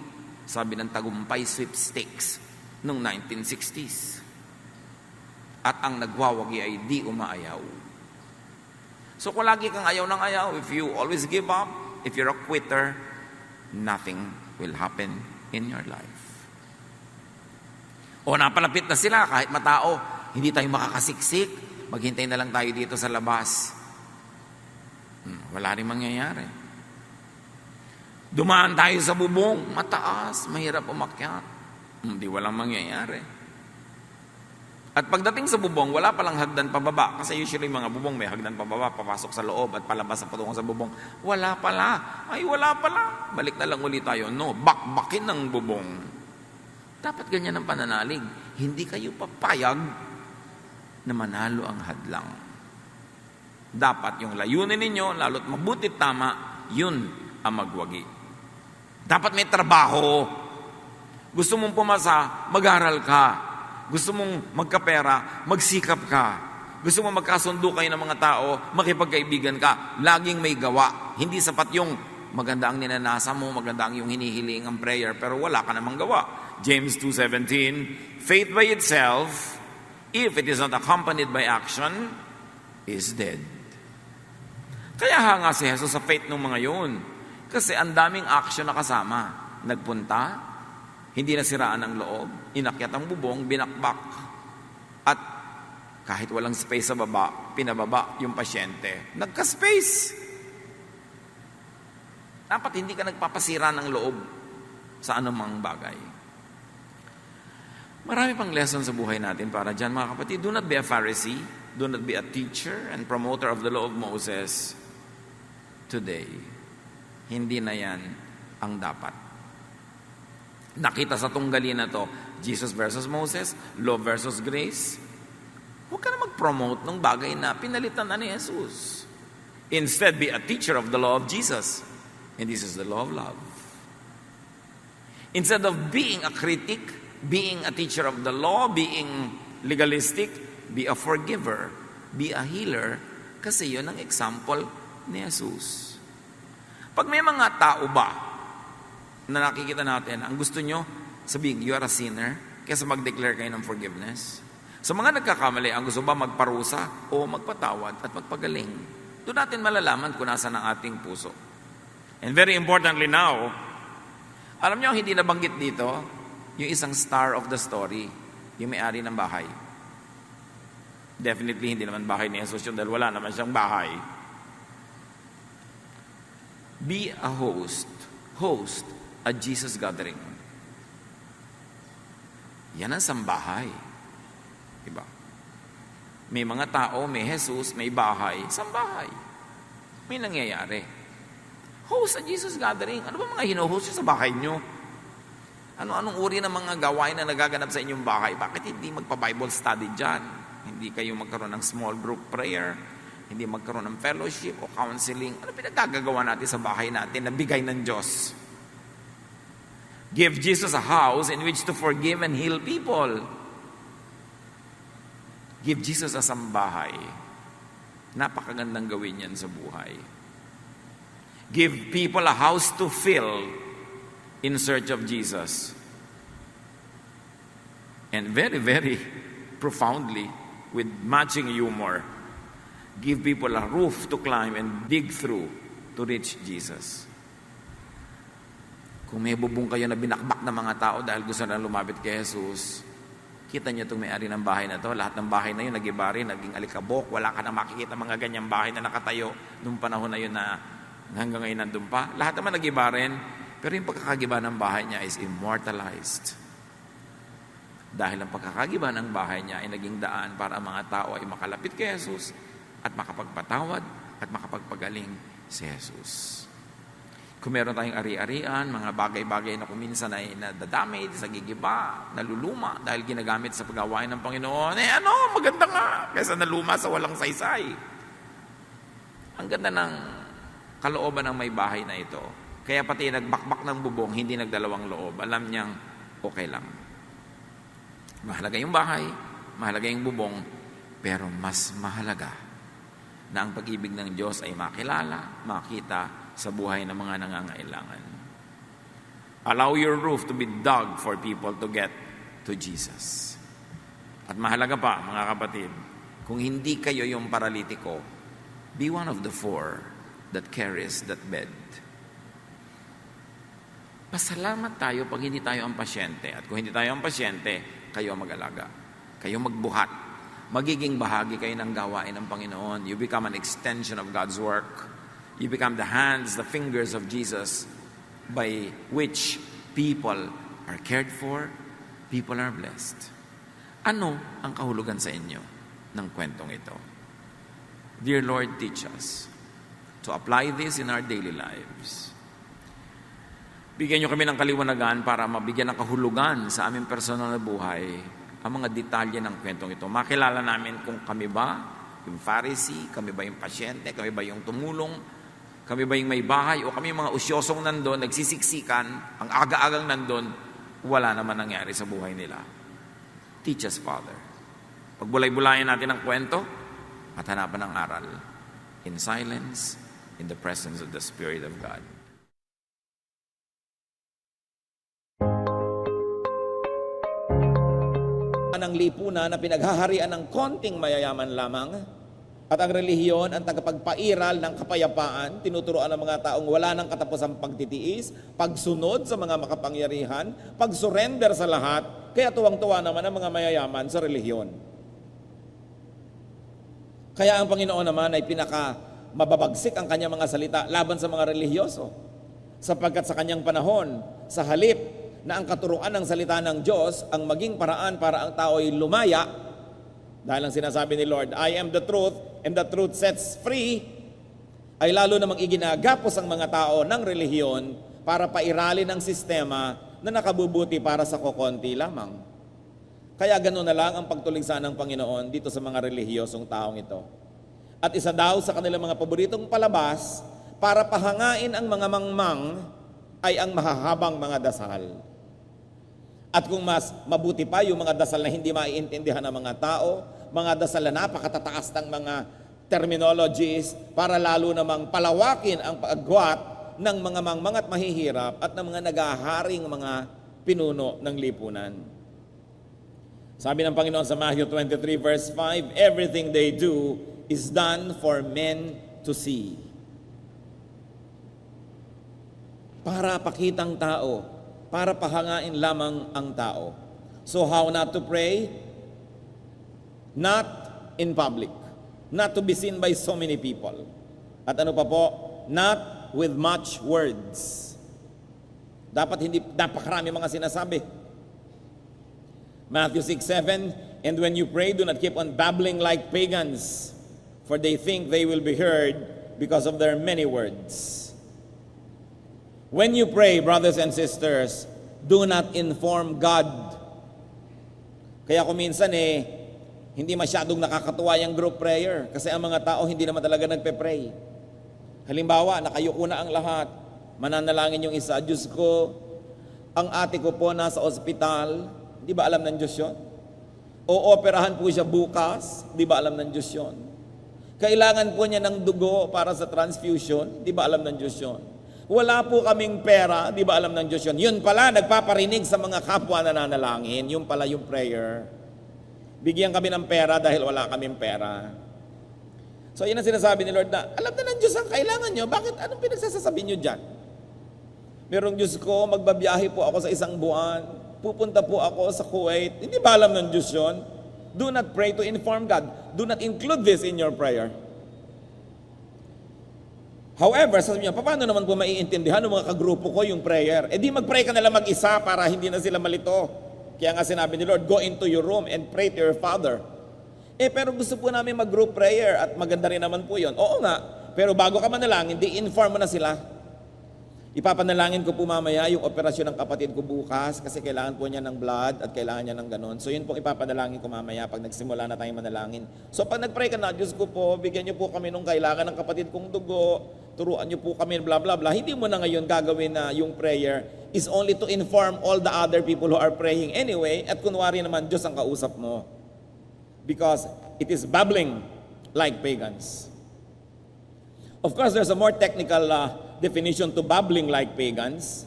Sabi ng tagumpay sweepstakes noong 1960s. At ang nagwawagi ay di umaayaw. So kung lagi kang ayaw ng ayaw, if you always give up, if you're a quitter, nothing will happen in your life. O napalapit na sila, kahit matao, hindi tayo makakasiksik, maghintay na lang tayo dito sa labas. Wala rin mangyayari. Dumaan tayo sa bubong, mataas, mahirap umakyat. Hindi walang mangyayari. At pagdating sa bubong, wala palang hagdan pababa. Kasi usually mga bubong may hagdan pababa, papasok sa loob at palabas sa patungo sa bubong. Wala pala. Ay, wala pala. Balik na lang ulit tayo. No, bakbakin ng bubong. Dapat ganyan ang pananalig. Hindi kayo papayag na manalo ang hadlang. Dapat yung layunin ninyo, lalo't mabutit tama, yun ang magwagi. Dapat may trabaho. Gusto mong pumasa, mag-aral ka. Gusto mong magkapera, magsikap ka. Gusto mo magkasundo kayo ng mga tao, makipagkaibigan ka, laging may gawa. Hindi sapat yung maganda ang ninanasa mo, maganda ang yung hinihiling ang prayer, pero wala ka namang gawa. James 2:17, faith by itself, if it is not accompanied by action, is dead. Kaya hanga si Jesus sa faith ng mga yun. Kasi ang daming action na kasama. Nagpunta, hindi nasiraan ang loob, inakyat ang bubong, binakbak. At kahit walang space sa baba, pinababa yung pasyente. Nagka-space. Dapat hindi ka nagpapasira ng loob sa anumang bagay. Marami pang lesson sa buhay natin para dyan, mga kapatid. Do not be a Pharisee. Do not be a teacher and promoter of the law of Moses today. Hindi na yan ang dapat. Nakita sa tunggali na to, Jesus versus Moses, law versus grace. Huwag ka na mag-promote ng bagay na pinalitan na ni Jesus. Instead, be a teacher of the law of Jesus. And this is the law of love. Instead of being a critic, being a teacher of the law, being legalistic, be a forgiver, be a healer, kasi yun ang example ni Jesus. Pag may mga tao ba na nakikita natin, ang gusto nyo sabihin, you are a sinner, kaysa mag-declare kayo ng forgiveness. Sa mga nagkakamali, ang gusto ba magparusa o magpatawad at magpagaling? Doon natin malalaman kung nasa ng ating puso. And very importantly now, alam nyo ang hindi nabanggit dito, yung isang star of the story, yung may-ari ng bahay. Definitely hindi naman bahay ni Jesus yun dahil wala naman siyang bahay. Be a host. Host a Jesus gathering. Yan ang sambahay. Diba? May mga tao, may Jesus, may bahay, sambahay. May nangyayari. Host a Jesus gathering. Ano ba mga hino-host sa bahay nyo? Ano-anong uri ng mga gawain na nagaganap sa inyong bahay? Bakit hindi magpa-Bible study dyan? Hindi kayo magkaroon ng small group prayer? Hindi magkaroon ng fellowship o counseling? Ano pinagagagawa natin sa bahay natin na bigay ng Diyos? Give Jesus a house in which to forgive and heal people. Give Jesus a sambahay. Napakagandang gawin yan sa buhay. Give people a house to fill in search of Jesus. And very, very profoundly, with matching humor, give people a roof to climb and dig through to reach Jesus. Kung may bubong kayo na binakbak ng mga tao dahil gusto na lumapit kay Jesus, kita niyo itong may-ari ng bahay na to, lahat ng bahay na yun nag-iba rin, naging alikabok, wala ka na makikita mga ganyang bahay na nakatayo nung panahon na yun na hanggang ngayon nandun pa. Lahat naman nag-iba rin, pero yung pagkakagiba ng bahay niya is immortalized. Dahil ang pagkakagiba ng bahay niya ay naging daan para ang mga tao ay makalapit kay Jesus at makapagpatawad at makapagpagaling si Jesus. Kung meron tayong ari-arian, mga bagay-bagay na kuminsan ay nadadamay, nagigiba, naluluma dahil ginagamit sa paggawain ng Panginoon, maganda nga, kaysa naluma sa walang saysay. Ang ganda ng kalooban ng may bahay na ito. Kaya pati nagbakbak ng bubong, hindi nagdalawang loob. Alam niyang okay lang. Mahalaga yung bahay, mahalaga yung bubong, pero mas mahalaga na ang pag-ibig ng Diyos ay makilala, makita sa buhay ng mga nangangailangan. Allow your roof to be dug for people to get to Jesus. At mahalaga pa, mga kapatid, kung hindi kayo yung paralitiko, be one of the 4 that carries that bed. Pasalamat tayo pag hindi tayo ang pasyente. At kung hindi tayo ang pasyente, kayo ang mag-alaga. Kayo magbuhat. Magiging bahagi kayo ng gawain ng Panginoon. You become an extension of God's work. You become the hands, the fingers of Jesus by which people are cared for, people are blessed. Ano ang kahulugan sa inyo ng kwentong ito? Dear Lord, teach us to apply this in our daily lives. Bigyan niyo kami ng kaliwanagan para mabigyan ng kahulugan sa aming personal na buhay ang mga detalye ng kwentong ito. Makilala namin kung kami ba yung Pharisee, kami ba yung pasyente, kami ba yung tumulong, kami ba yung may bahay, o kami yung mga usyosong nandun, nagsisiksikan, ang aga-agang nandun, wala naman nangyari sa buhay nila. Teach us, Father. Pagbulay-bulayan natin ang kwento, at hanapan ng aral in silence, in the presence of the Spirit of God. Ng lipunan na pinaghaharian ng konting mayayaman lamang, at ang relihiyon ang tagapagpairal ng kapayapaan, tinuturoan ng mga taong wala ng katapusang pagtitiis, pagsunod sa mga makapangyarihan, pagsurrender sa lahat, kaya tuwang-tuwa naman ang mga mayayaman sa relihiyon. Kaya ang Panginoon naman ay mababagsik ang kanyang mga salita laban sa mga relihiyoso, sapagkat sa kanyang panahon, sa halip na ang katuruan ng salita ng Diyos ang maging paraan para ang tao ay lumaya, dahil ang sinasabi ni Lord, I am the truth and the truth sets free, ay lalo namang iginagapos ang mga tao ng relihiyon para pairalin ang sistema na nakabubuti para sa kokonti lamang. Kaya ganoon na lang ang pagtuligsa ng Panginoon dito sa mga relihiyosong taong ito. At isa daw sa kanilang mga paboritong palabas para pahangain ang mga mangmang ay ang mahahabang mga dasal. At kung mas mabuti pa yung mga dasal na hindi maiintindihan ng mga tao, mga dasal na napakatataas ng mga terminologies para lalo namang palawakin ang pagwat ng mga mangmang at mahihirap at ng mga nagaharing mga pinuno ng lipunan. Sabi ng Panginoon sa Matthew 23 verse 5, everything they do is done for men to see. Para pakitang tao, para pahangain lamang ang tao. So how not to pray? Not in public. Not to be seen by so many people. At ano pa po? Not with much words. Dapat hindi napakarami mga sinasabi. Matthew 6:7, and when you pray, do not keep on babbling like pagans, for they think they will be heard because of their many words. When you pray, brothers and sisters, do not inform God. Kaya kung minsan hindi masyadong nakakatuwa yung group prayer kasi ang mga tao hindi naman talaga nagpe-pray. Halimbawa, nakayuko na ang lahat. Mananalangin yung isa, Diyos ko, ang ate ko po nasa ospital, di ba alam ng Diyos yun? Ooperahan po siya bukas, di ba alam ng Diyos yun? Kailangan po niya ng dugo para sa transfusion, di ba alam ng Diyos yun? Wala po kaming pera, di ba alam ng Diyos yun? Yun pala, nagpaparinig sa mga kapwa na nanalangin, yun pala yung prayer. Bigyan kami ng pera dahil wala kaming pera. So yun ang sinasabi ni Lord na, alam na ng Diyos ang kailangan nyo, bakit anong pinagsasasabi nyo dyan? Merong Diyos ko, magbabiyahe po ako sa isang buwan, pupunta po ako sa Kuwait, hindi ba alam ng Diyos yun? Do not pray to inform God. Do not include this in your prayer. However, sabi niya, paano naman po maiintindihan ng mga kagrupo ko yung prayer? Di mag-pray ka nalang mag-isa para hindi na sila malito. Kaya nga sinabi ni Lord, go into your room and pray to your Father. Pero gusto po namin mag-group prayer at maganda rin naman po yun. Oo nga, pero bago ka manalangin, di-inform mo na sila. Ipapanalangin ko po mamaya yung operasyon ng kapatid ko bukas kasi kailangan po niya ng blood at kailangan niya ng ganon. So yun pong ipapanalangin ko mamaya pag nagsimula na tayong manalangin. So pag nag-pray ka na, Diyos ko po, bigyan niyo po kami nung kailangan ng kapatid kong dugo, turuan niyo po kami, blah blah blah. Hindi mo na ngayon gagawin na yung prayer is only to inform all the other people who are praying anyway at kunwari naman Diyos ang kausap mo. Because it is babbling like pagans. Of course, there's a more technical definition to babbling like pagans,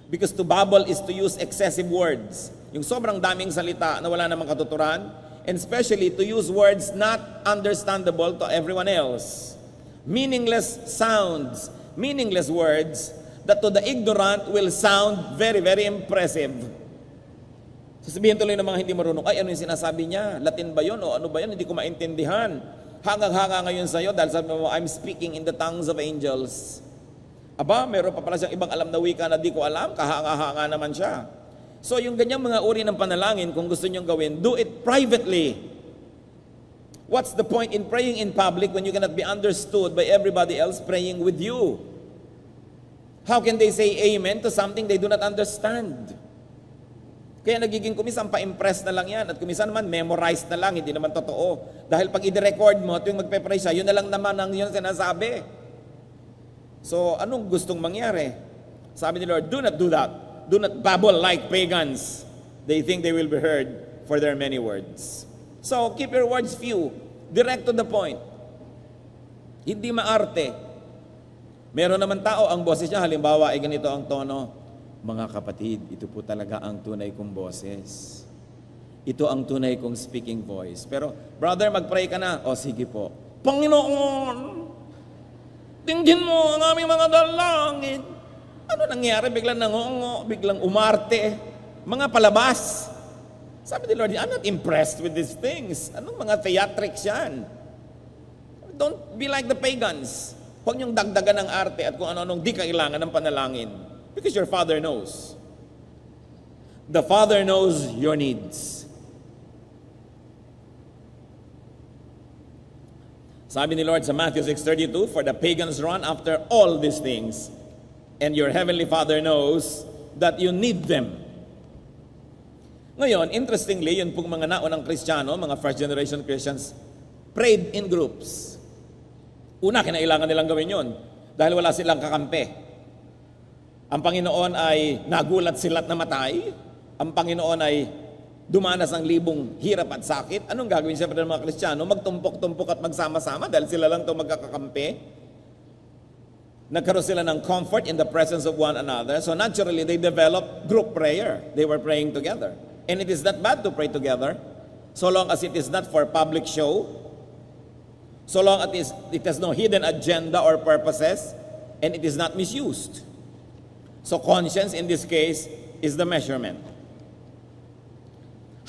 because to babble is to use excessive words. Yung sobrang daming salita na wala namang katuturan, and especially to use words not understandable to everyone else. Meaningless sounds, meaningless words that to the ignorant will sound very, very impressive. Sasabihin tuloy ng mga hindi marunong, ay ano yung sinasabi niya? Latin ba yun? O ano ba yun? Hindi ko maintindihan. Hanggang-hanga ngayon sa'yo dahil sabi mo, I'm speaking in the tongues of angels. Aba, meron pa pala siyang ibang alam na wika na di ko alam, kahanga-hanga naman siya. So yung ganyang mga uri ng panalangin, kung gusto niyong gawin, do it privately. What's the point in praying in public when you cannot be understood by everybody else praying with you? How can they say amen to something they do not understand? Kaya nagiging kumisan pa-impress na lang yan at kumisan naman memorized na lang, hindi naman totoo. Dahil pag i-record mo, tuwing magpe-pray siya, yun na lang naman ang yun sinasabi. So, anong gustong mangyari? Sabi ni Lord, do not do that. Do not babble like pagans. They think they will be heard for their many words. So, keep your words few. Direct to the point. Hindi maarte. Meron naman tao, ang boses niya, halimbawa, ay ganito ang tono, mga kapatid, ito po talaga ang tunay kong boses. Ito ang tunay kong speaking voice. Pero, brother, mag-pray ka na. O, sige po. Panginoon, dinggin mo ang aming mga dalangin. Ano nangyari? Biglang nangongo, biglang umarte. Mga palabas. Sabi ni Lord, I'm not impressed with these things. Anong mga theatrics yan? Don't be like the pagans. Huwag niyong dagdagan ng arte at kung ano-anong di kailangan ng panalangin. Because your Father knows. The Father knows your needs. Sabi ni Lord sa Matthew 6:32, for the pagans run after all these things, and your heavenly Father knows that you need them. Ngayon, interestingly, yun pong mga naunang Kristiyano, mga first generation Christians, prayed in groups. Una, kinailangan nilang gawin yun dahil wala silang kakampi. Ang Panginoon ay nagulat sila't namatay. Ang Panginoon ay dumanas ang libong hirap at sakit. Anong gagawin siyempre ng mga Kristiyano? Magtumpok-tumpok at magsama-sama dahil sila lang itong magkakakampi. Nagkaroon sila ng comfort in the presence of one another. So naturally, they developed group prayer. They were praying together. And it is not bad to pray together, so long as it is not for public show, so long as it has no hidden agenda or purposes, and it is not misused. So conscience in this case is the measurement.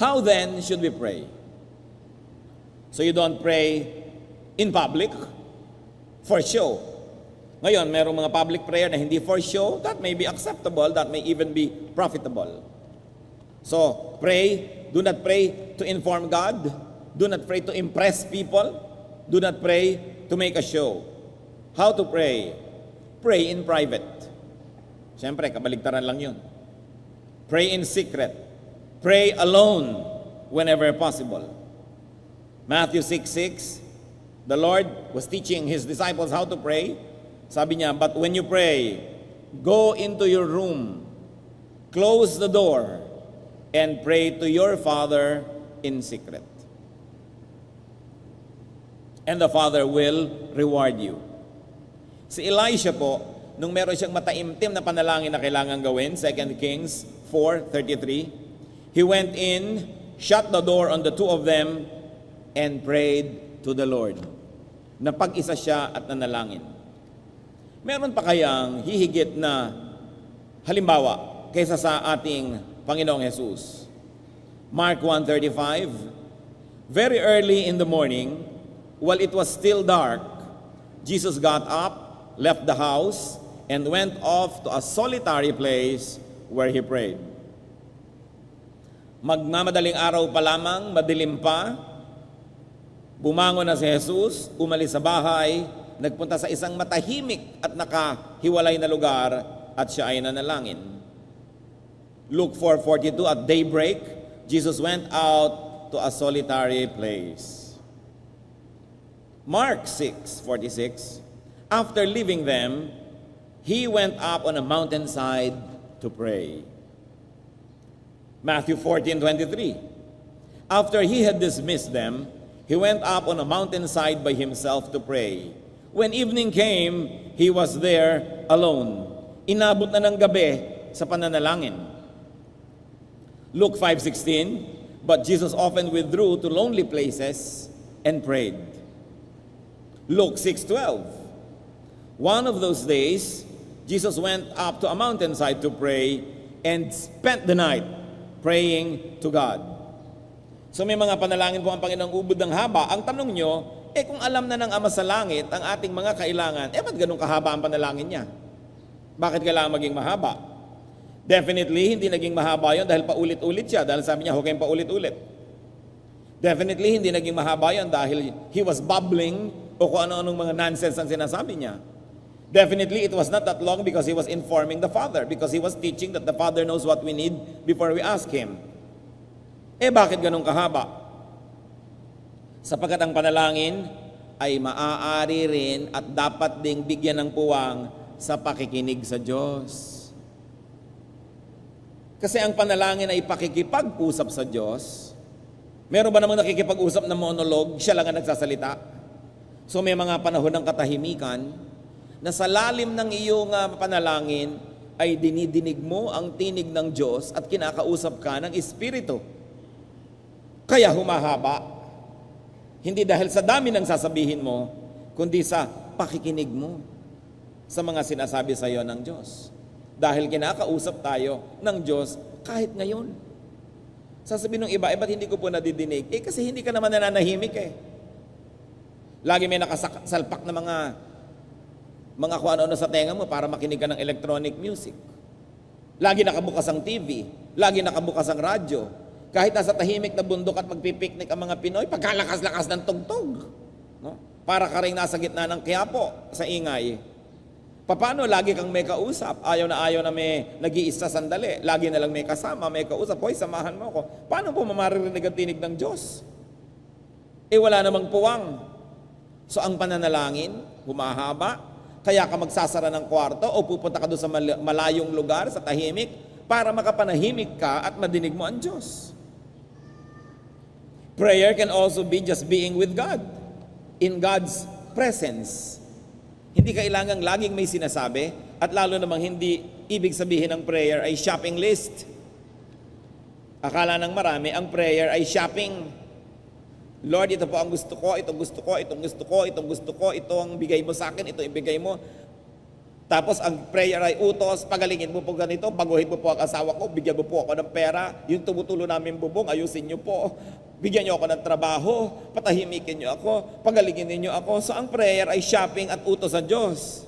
How then should we pray? So you don't pray in public for show. Ngayon, merong mga public prayer na hindi for show, that may be acceptable, that may even be profitable. So, pray, do not pray to inform God, do not pray to impress people, do not pray to make a show. How to pray? Pray in private. Siyempre, kabaligtaran lang yun. Pray in secret. Pray alone whenever possible. Matthew 6:6, the Lord was teaching His disciples how to pray. Sabi niya, but when you pray, go into your room, close the door, and pray to your Father in secret. And the Father will reward you. Si Elisha po, nung meron siyang mataimtim na panalangin na kailangan gawin, 2 Kings 4:33, he went in, shut the door on the two of them, and prayed to the Lord. Napag-isa siya at nanalangin. Meron pa kayang hihigit na halimbawa kaysa sa ating Panginoong Jesus? Mark 1:35, very early in the morning, while it was still dark, Jesus got up, left the house, and went off to a solitary place where He prayed. Magmamadaling araw pa lamang, madilim pa, bumangon na si Jesus, umalis sa bahay, nagpunta sa isang matahimik at nakahiwalay na lugar at siya ay nanalangin. Luke 4:42, at daybreak, Jesus went out to a solitary place. Mark 6:46, after leaving them, He went up on a mountainside to pray. Matthew 14:23, after He had dismissed them, He went up on a mountainside by Himself to pray. When evening came, He was there alone. Inabot na ng gabi sa pananalangin. Luke 5:16, but Jesus often withdrew to lonely places and prayed. Luke 6:12, one of those days, Jesus went up to a mountainside to pray and spent the night praying to God. So may mga panalangin po ang Panginoong ubod ng haba. Ang tanong nyo, kung alam na ng Ama sa Langit ang ating mga kailangan, ba't ganun kahaba ang panalangin niya? Bakit kailangan maging mahaba? Definitely, hindi naging mahaba yun dahil paulit-ulit siya. Dahil sabi niya, huwag kayong paulit-ulit. Definitely, hindi naging mahaba yun dahil he was bubbling o kung ano-anong mga nonsense ang sinasabi niya. Definitely, it was not that long because he was informing the Father, because he was teaching that the Father knows what we need before we ask Him. Bakit ganun kahaba? Sapagkat ang panalangin ay maaari rin at dapat ding bigyan ng puwang sa pakikinig sa Diyos. Kasi ang panalangin ay pakikipag-usap sa Diyos. Meron ba namang nakikipag-usap na monologue, siya lang ang nagsasalita? So may mga panahon ng katahimikan na sa lalim ng iyong panalangin ay dinidinig mo ang tinig ng Diyos at kinakausap ka ng Espiritu. Kaya humahaba. Hindi dahil sa dami ng sasabihin mo, kundi sa pakikinig mo sa mga sinasabi sa iyo ng Diyos. Dahil kinakausap tayo ng Diyos kahit ngayon. Sasabihin ng iba, ba't hindi ko po nadidinig? Kasi hindi ka naman nananahimik Lagi may nakasalpak na mga kung ano-ano sa tenga mo para makinig ka ng electronic music. Lagi nakabukas ang TV. Lagi nakabukas ang radyo. Kahit nasa tahimik na bundok at magpipiknik ang mga Pinoy, pagkalakas-lakas ng tugtog. No? Para ka rin nasa gitna ng Quiapo sa ingay. Paano lagi kang may kausap? Ayaw na may nag-iisa sandali. Lagi na lang may kasama, may kausap. Hoy, samahan mo ako. Paano po mamaririnig ang tinig ng Diyos? Wala namang puwang. So ang pananalangin, humahaba, kaya ka magsasara ng kwarto o pupunta ka doon sa malayong lugar, sa tahimik, para makapanahimik ka at madinig mo ang Diyos. Prayer can also be just being with God, in God's presence. Hindi kailangang laging may sinasabi, at lalo namang hindi ibig sabihin ng prayer ay shopping list. Akala ng marami, ang prayer ay shopping. Lord, ito po ang gusto ko, itong gusto ko, itong gusto ko, itong gusto ko, ito ang bigay mo sa akin, ito ibigay mo. Tapos ang prayer ay utos, pagalingin mo po ganito, baguhin mo po ang asawa ko, bigyan mo po ako ng pera, yung tumutulo namin bubong, ayusin niyo po, bigyan niyo ako ng trabaho, patahimikin niyo ako, pagalingin niyo ako. So ang prayer ay shopping at utos sa Diyos.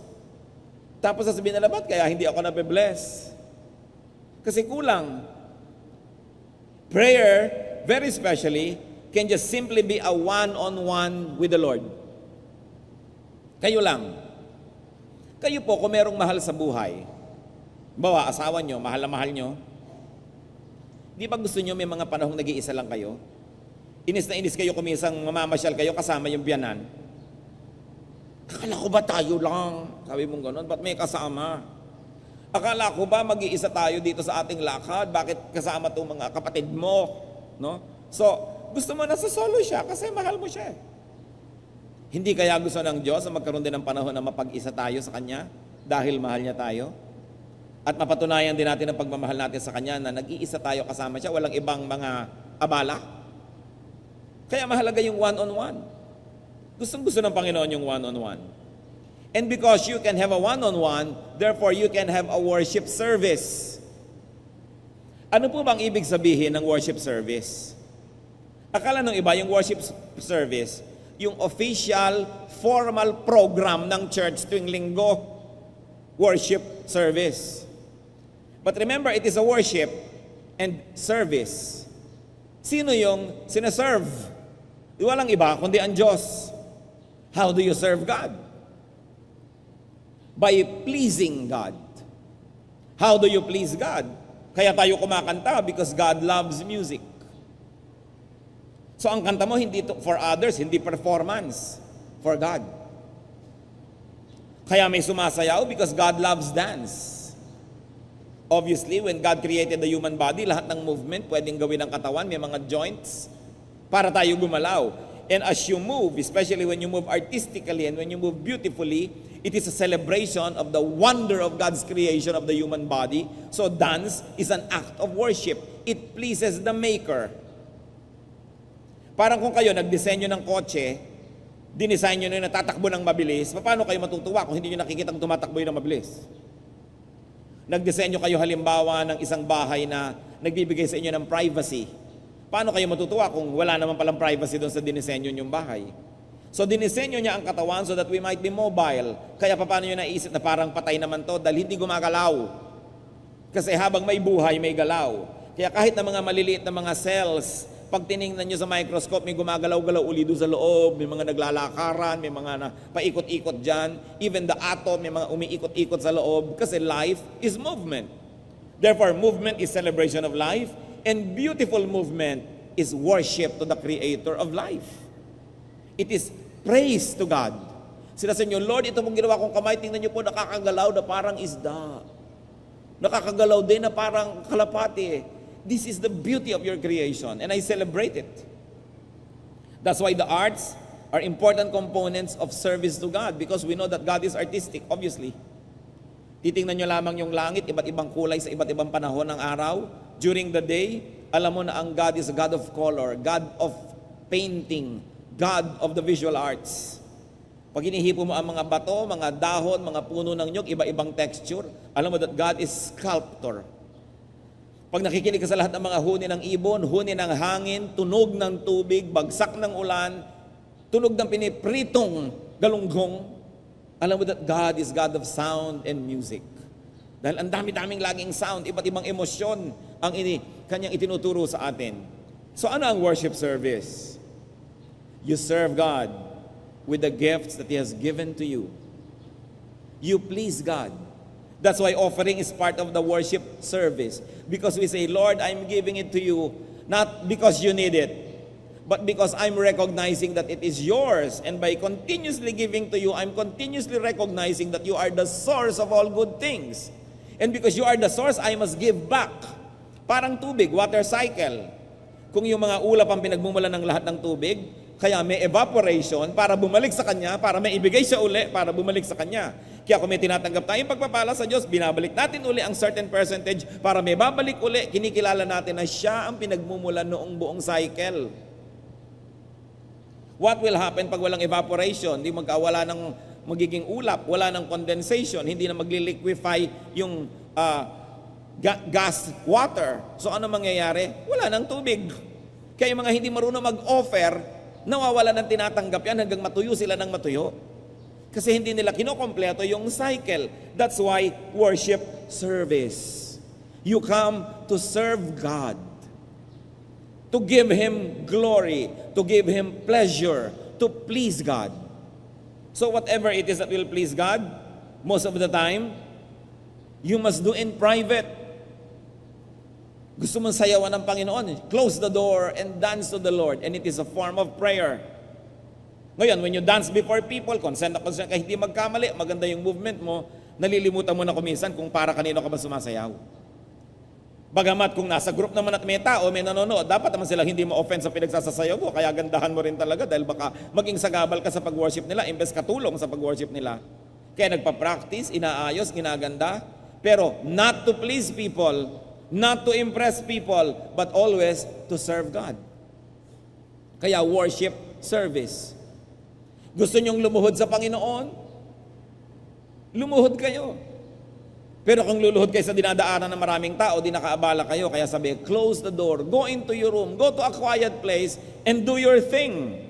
Tapos sasabihin nila, ba't kaya hindi ako nabe-bless? Kasi kulang. Prayer, very especially, can just simply be a one-on-one with the Lord. Kayo lang. Kayo po, kung merong mahal sa buhay, bawa, asawa nyo, mahal na mahal nyo, di ba gusto nyo may mga panahong nag-iisa lang kayo? Inis na inis kayo kung minsan mamamasyal kayo kasama yung biyanan. Akala ko ba tayo lang? Sabi mong gano'n, ba't may kasama? Akala ko ba mag-iisa tayo dito sa ating lakad? Bakit kasama itong mga kapatid mo? No? So, gusto mo na sa solo siya kasi mahal mo siya. Hindi kaya gusto ng Diyos na magkaroon din ng panahon na mapag-isa tayo sa Kanya dahil mahal niya tayo? At mapatunayan din natin ang pagmamahal natin sa Kanya na nag-iisa tayo kasama siya, walang ibang mga abala. Kaya mahalaga yung one-on-one. Gustong-gusto ng Panginoon yung one-on-one. And because you can have a one-on-one, therefore you can have a worship service. Ano po bang ibig sabihin ng worship service? Akala ng iba, yung worship service, yung official, formal program ng church tuwing linggo, worship service. But remember, it is a worship and service. Sino yung sinaserve? Walang iba, kundi ang Diyos. How do you serve God? By pleasing God. How do you please God? Kaya tayo kumakanta because God loves music. So ang kanta mo hindi for others, hindi performance, for God. Kaya may sumasayaw because God loves dance. Obviously, when God created the human body, lahat ng movement pwedeng gawin ng katawan, may mga joints para tayo gumalaw. And as you move, especially when you move artistically and when you move beautifully, it is a celebration of the wonder of God's creation of the human body. So dance is an act of worship. It pleases the Maker. Parang kung kayo nagdisenyo ng kotse, dinisenyo nyo na natatakbo ng mabilis, paano kayo matutuwa kung hindi nyo nakikita tumatakbo yun ng mabilis? Nagdisenyo kayo halimbawa ng isang bahay na nagbibigay sa inyo ng privacy. Paano kayo matutuwa kung wala naman palang privacy doon sa dinisenyo nyong bahay? So dinisenyo niya ang katawan so that we might be mobile. Kaya paano nyo naisip na parang patay naman to dahil hindi gumagalaw? Kasi habang may buhay, may galaw. Kaya kahit na mga maliliit na mga cells, pag tiningnan nyo sa microscope, may gumagalaw-galaw uli doon sa loob, may mga naglalakaran, may mga na paikot-ikot dyan. Even the atom, may mga umiikot-ikot sa loob kasi life is movement. Therefore, movement is celebration of life and beautiful movement is worship to the Creator of life. It is praise to God. Sila sa inyo, Lord, ito mong ginawa kong kamay, tingnan nyo po, nakakagalaw na parang isda. Nakakagalaw din na parang kalapati. This is the beauty of your creation, and I celebrate it. That's why the arts are important components of service to God because we know that God is artistic, obviously. Titingnan nyo lamang yung langit, iba't ibang kulay sa iba't ibang panahon ng araw. During the day, alam mo na ang God is a God of color, God of painting, God of the visual arts. Pag hinihipo mo ang mga bato, mga dahon, mga puno ng nyug, iba-ibang texture, alam mo that God is sculptor. Pag nakikinig ka sa lahat ng mga huni ng ibon, huni ng hangin, tunog ng tubig, bagsak ng ulan, tunog ng pinipritong galunggong, alam mo that God is God of sound and music. Dahil ang dami-daming laging sound, iba't ibang emosyon ang kanyang itinuturo sa atin. So ano ang worship service? You serve God with the gifts that He has given to you. You please God. That's why offering is part of the worship service. Because we say, Lord, I'm giving it to you, not because you need it, but because I'm recognizing that it is yours. And by continuously giving to you, I'm continuously recognizing that you are the source of all good things. And because you are the source, I must give back. Parang tubig, water cycle. Kung yung mga ulap ang pinagmumulan ng lahat ng tubig, kaya may evaporation para bumalik sa Kanya, para may ibigay siya uli, para bumalik sa Kanya. Kaya kung may tinatanggap tayong pagpapala sa Diyos, binabalik natin uli ang certain percentage para may babalik uli, kinikilala natin na siya ang pinagmumulan noong buong cycle. What will happen pag walang evaporation? Hindi magkawala ng magiging ulap, wala ng condensation, hindi na magli-liquefy yung gas, water. So ano mangyayari? Wala ng tubig. Kaya yung mga hindi marunong mag-offer, nawawala ng tinatanggap yan hanggang matuyo sila ng matuyo. Kasi hindi nila kinokompleto yung cycle. That's why worship service. You come to serve God, to give Him glory, to give Him pleasure, to please God. So whatever it is that will please God, most of the time, you must do in private. Gusto mong sayawan ng Panginoon, close the door and dance to the Lord. And it is a form of prayer. Ngayon, when you dance before people, consent na consent ka, hindi magkamali, maganda yung movement mo, nalilimutan mo na kuminsan kung para kanino ka ba sumasayaw. Bagamat kung nasa group naman at may tao, may nanonood, dapat naman silang hindi ma-offend sa pinagsasasayaw mo, kaya gandahan mo rin talaga dahil baka maging sagabal ka sa pag-worship nila, imbes katulong sa pag-worship nila. Kaya nagpa-practice, inaayos, ginaganda, pero not to please people, not to impress people, but always to serve God. Kaya worship service. Gusto nyong lumuhod sa Panginoon? Lumuhod kayo. Pero kung luluhod kayo sa dinadaanan ng maraming tao, di nakaabala kayo, kaya sabi, close the door, go into your room, go to a quiet place, and do your thing.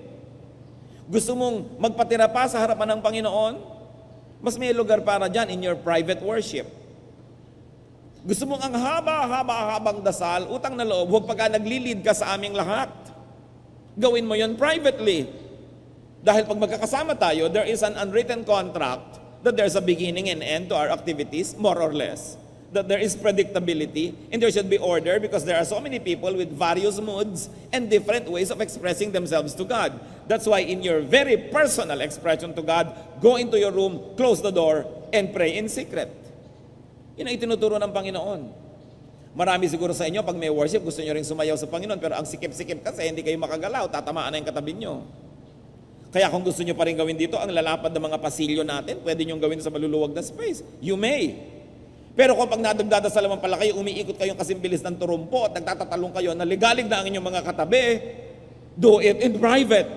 Gusto mong magpatira pa sa harapan ng Panginoon? Mas may lugar para dyan in your private worship. Gusto mong ang haba-habang dasal, utang na loob, huwag pagka naglilid ka sa aming lahat. Gawin mo yon privately. Dahil pag magkakasama tayo, there is an unwritten contract that there's a beginning and end to our activities, more or less. That there is predictability and there should be order because there are so many people with various moods and different ways of expressing themselves to God. That's why in your very personal expression to God, go into your room, close the door, and pray in secret. Yun ang itinuturo ng Panginoon. Marami siguro sa inyo, pag may worship, gusto nyo rin sumayaw sa Panginoon, pero ang sikip-sikip kasi, hindi kayo makagalaw, tatamaan na yung katabi nyo. Kaya kung gusto nyo pa rin gawin dito, ang lalapad ng mga pasilyo natin, pwede nyo gawin sa maluluwag na space. You may. Pero kung pag nadagdadasal naman pala kayo, umiikot kayong kasimbilis ng turumpo at nagtatatalong kayo, naligalig na ang inyong mga katabi, do it in private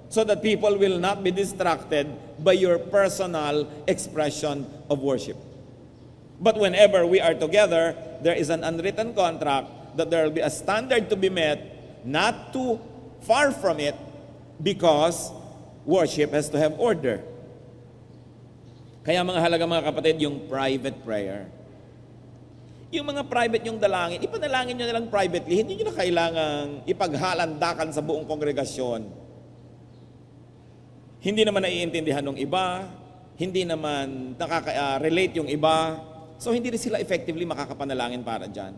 so that people will not be distracted by your personal expression of worship. But whenever we are together, there is an unwritten contract that there will be a standard to be met, not too far from it, because worship has to have order. Kaya mga halaga mga kapatid, yung private prayer. Yung mga private yung dalangin, ipanalangin nyo na lang privately, hindi nyo na kailangang ipaghalandakan sa buong kongregasyon. Hindi naman naiintindihan ng iba, hindi naman nakaka-relate yung iba, so hindi rin sila effectively makakapanalangin para dyan.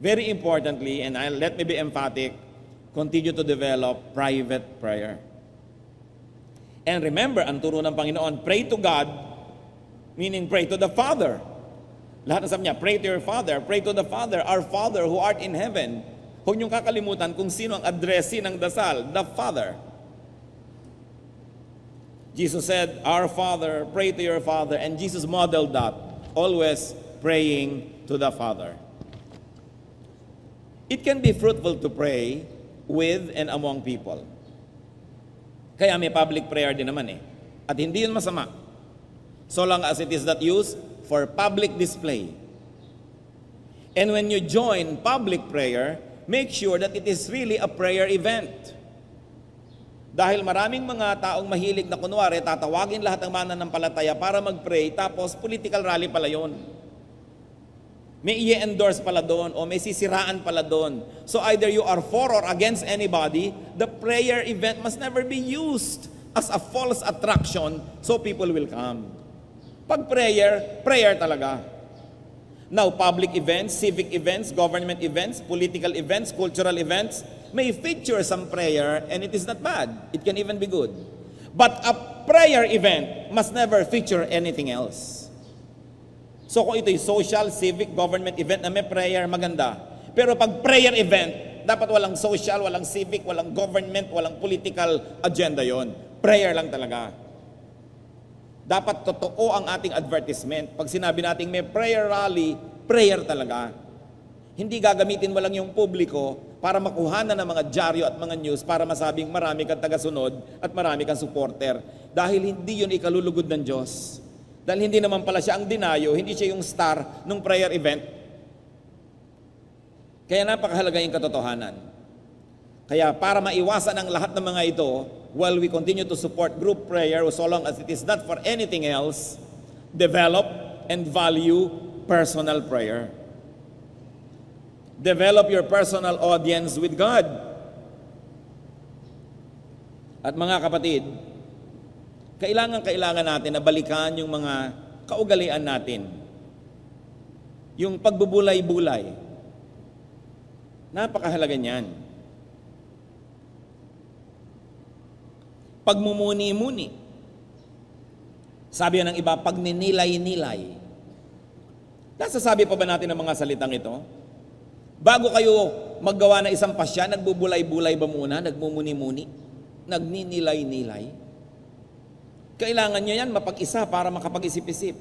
Very importantly, and let me be emphatic, continue to develop private prayer. And remember, ang turo ng Panginoon, pray to God, meaning pray to the Father. Lahat ng sabi niya, pray to your Father, pray to the Father, our Father who art in heaven. Huwag niyong kakalimutan kung sino ang addressee ng dasal, the Father. Jesus said, "Our Father, pray to your Father." And Jesus modeled that, always praying to the Father. It can be fruitful to pray with and among people. Kaya may public prayer din naman eh. At hindi yun masama. So long as it is not used for public display. And when you join public prayer, make sure that it is really a prayer event. Dahil maraming mga taong mahilig na kunwari, tatawagin lahat ng mananampalataya para mag-pray, tapos political rally pala yun. May i-endorse pala doon o may sisiraan pala doon. So either you are for or against anybody, the prayer event must never be used as a false attraction so people will come. Pag prayer, prayer talaga. Now, public events, civic events, government events, political events, cultural events may feature some prayer and it is not bad. It can even be good. But a prayer event must never feature anything else. So kung ito'y social, civic, government event na may prayer, maganda. Pero pag prayer event, dapat walang social, walang civic, walang government, walang political agenda yon. Prayer lang talaga. Dapat totoo ang ating advertisement. Pag sinabi natin may prayer rally, prayer talaga. Hindi gagamitin mo lang yung publiko para makuhanan ng mga dyaryo at mga news para masabing marami kang tagasunod at marami kang supporter. Dahil hindi yun ikalulugod ng Diyos. Dahil hindi naman pala siya ang dinayo, hindi siya yung star ng prayer event. Kaya napakahalaga yung katotohanan. Kaya para maiwasan ang lahat ng mga ito, while we continue to support group prayer, so long as it is not for anything else, develop and value personal prayer. Develop your personal audience with God. At mga kapatid, kailangan natin na balikan yung mga kaugalian natin. Yung pagbubulay-bulay. Napakahalaga niyan. Pagmumuni-muni. Sabi ng iba, pagninilay-nilay. Nasasabi pa ba natin ang mga salitang ito? Bago kayo maggawa ng isang pasya, nagbubulay-bulay ba muna? Nagmumuni-muni? Nagninilay-nilay? Kailangan nyo yan mapag-isa para makapag-isip-isip.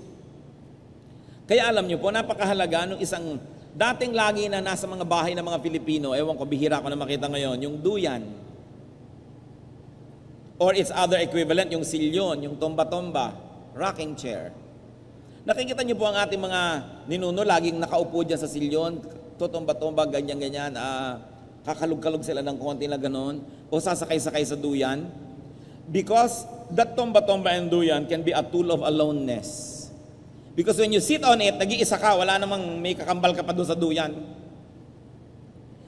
Kaya alam nyo po, napakahalaga nung isang dating lagi na nasa mga bahay ng mga Pilipino, ewan ko, bihira ko na makita ngayon, yung duyan. Or its other equivalent, yung silyon, yung tomba-tomba, rocking chair. Nakikita niyo po ang ating mga ninuno, laging nakaupo dyan sa silyon, tutomba-tomba, ganyan-ganyan, kakalog-kalog sila ng konti na ganon, o sasakay-sakay sa duyan. Because that tomba-tomba and duyan can be a tool of aloneness. Because when you sit on it, nag-iisa ka, wala namang may kakambal ka pa doon sa duyan.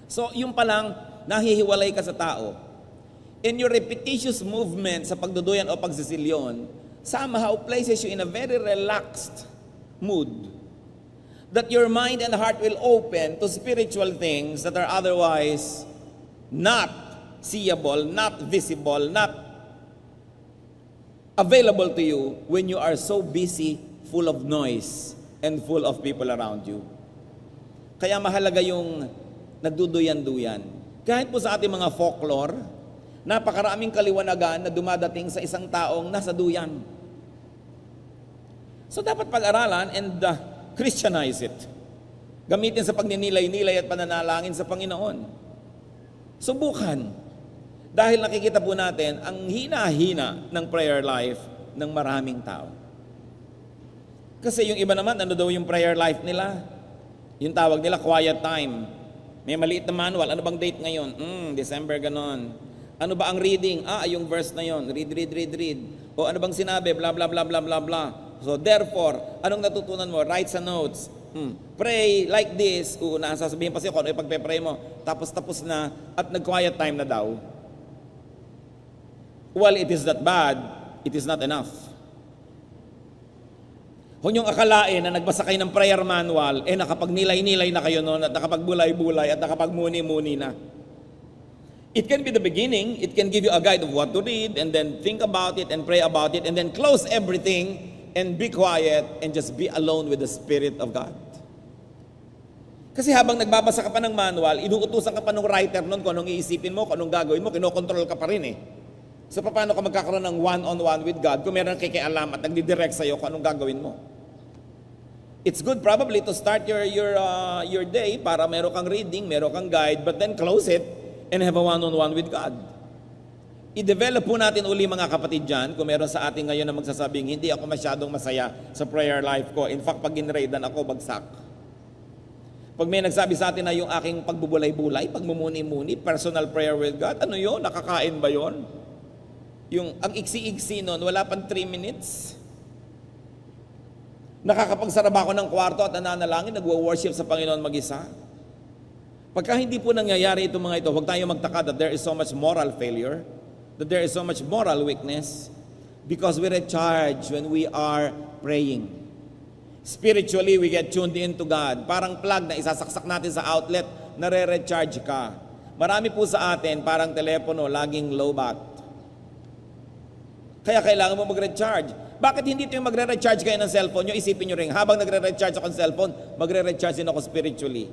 So, yung palang, nahihiwalay ka sa tao. And your repetitious movement sa pagduduyan o pagsisilyon somehow places you in a very relaxed mood. That your mind and heart will open to spiritual things that are otherwise not seeable, not visible, not available to you when you are so busy, full of noise, and full of people around you. Kaya mahalaga yung nagduduyan-duyan. Kahit po sa ating mga folklore, napakaraming kaliwanagan na dumadating sa isang taong nasa duyan. So dapat pag-aralan and Christianize it. Gamitin sa pagninilay-nilay at pananalangin sa Panginoon. Subukan. Dahil nakikita po natin ang hina-hina ng prayer life ng maraming tao. Kasi yung iba naman, ano daw yung prayer life nila? Yung tawag nila, quiet time. May maliit na manual. Ano bang date ngayon? December ganon. Ano ba ang reading? Yung verse na yon. Read. O ano bang sinabi? Blah, blah, blah, blah, blah, blah. So therefore, anong natutunan mo? Write sa notes. Pray like this. Sasabihin pa siya kung ano yung pagpe-pray mo. Tapos na at nag-quiet time na daw. Well, it is not bad. It is not enough. Kung yung akalain na nagbasa kayo ng prayer manual, nakapagnilay-nilay na kayo noon at nakapagbulay-bulay at nakapagmuni-muni na. It can be the beginning. It can give you a guide of what to read and then think about it and pray about it and then close everything and be quiet and just be alone with the Spirit of God. Kasi habang nagbabasa ka pa ng manual, inuutusan ka pa ng writer nun kung anong iisipin mo, kung anong gagawin mo, kinokontrol ka pa rin eh. So paano ka magkakaroon ng one-on-one with God kung meron kikialam at nagdidirect sa'yo kung anong gagawin mo? It's good probably to start your day para meron kang reading, meron kang guide, but then close it and have a one-on-one with God. I-develop po natin uli mga kapatid dyan, kung meron sa atin ngayon na magsasabing, hindi ako masyadong masaya sa prayer life ko. In fact, pag ginraidan ako, bagsak. Pag may nagsabi sa atin na yung aking pagbubulay-bulay, pagmumuni-muni, personal prayer with God, ano yun? Nakakain ba yun? Yung ang iksi-iksi nun, wala pang 3 minutes. Nakakapagsaraba ako ng kwarto at nananalangin, nagwo-worship sa Panginoon mag-isa. Pagka hindi po nangyayari itong mga ito, huwag tayo magtaka that there is so much moral failure, that there is so much moral weakness, because we recharge when we are praying. Spiritually, we get tuned into God. Parang plug na isasaksak natin sa outlet, nare-recharge ka. Marami po sa atin, parang telepono, laging low bat. Kaya kailangan mo mag-recharge. Bakit hindi ito yung magre-recharge kayo ng cellphone nyo? Isipin nyo rin, habang nagre-recharge ako ng cellphone, magre-recharge din ako spiritually.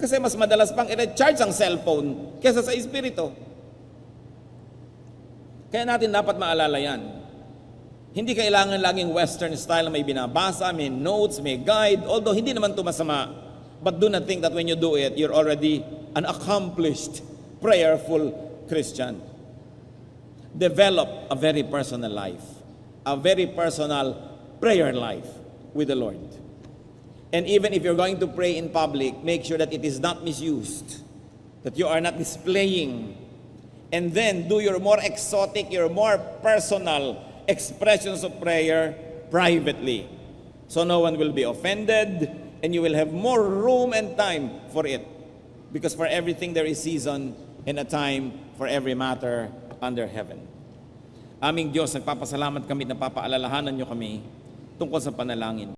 Kasi mas madalas pang i-recharge ang cellphone kesa sa espiritu. Kaya natin dapat maalala yan. Hindi kailangan laging Western style na may binabasa, may notes, may guide, although hindi naman ito masama. But do not think that when you do it, you're already an accomplished, prayerful Christian. Develop a very personal life, a very personal prayer life with the Lord. And even if you're going to pray in public, make sure that it is not misused, that you are not displaying. And then do your more exotic, your more personal expressions of prayer privately. So no one will be offended, and you will have more room and time for it. Because for everything there is season and a time for every matter under heaven. Aming Diyos, nagpapasalamat kami at napapaalalahanan niyo kami tungkol sa panalangin.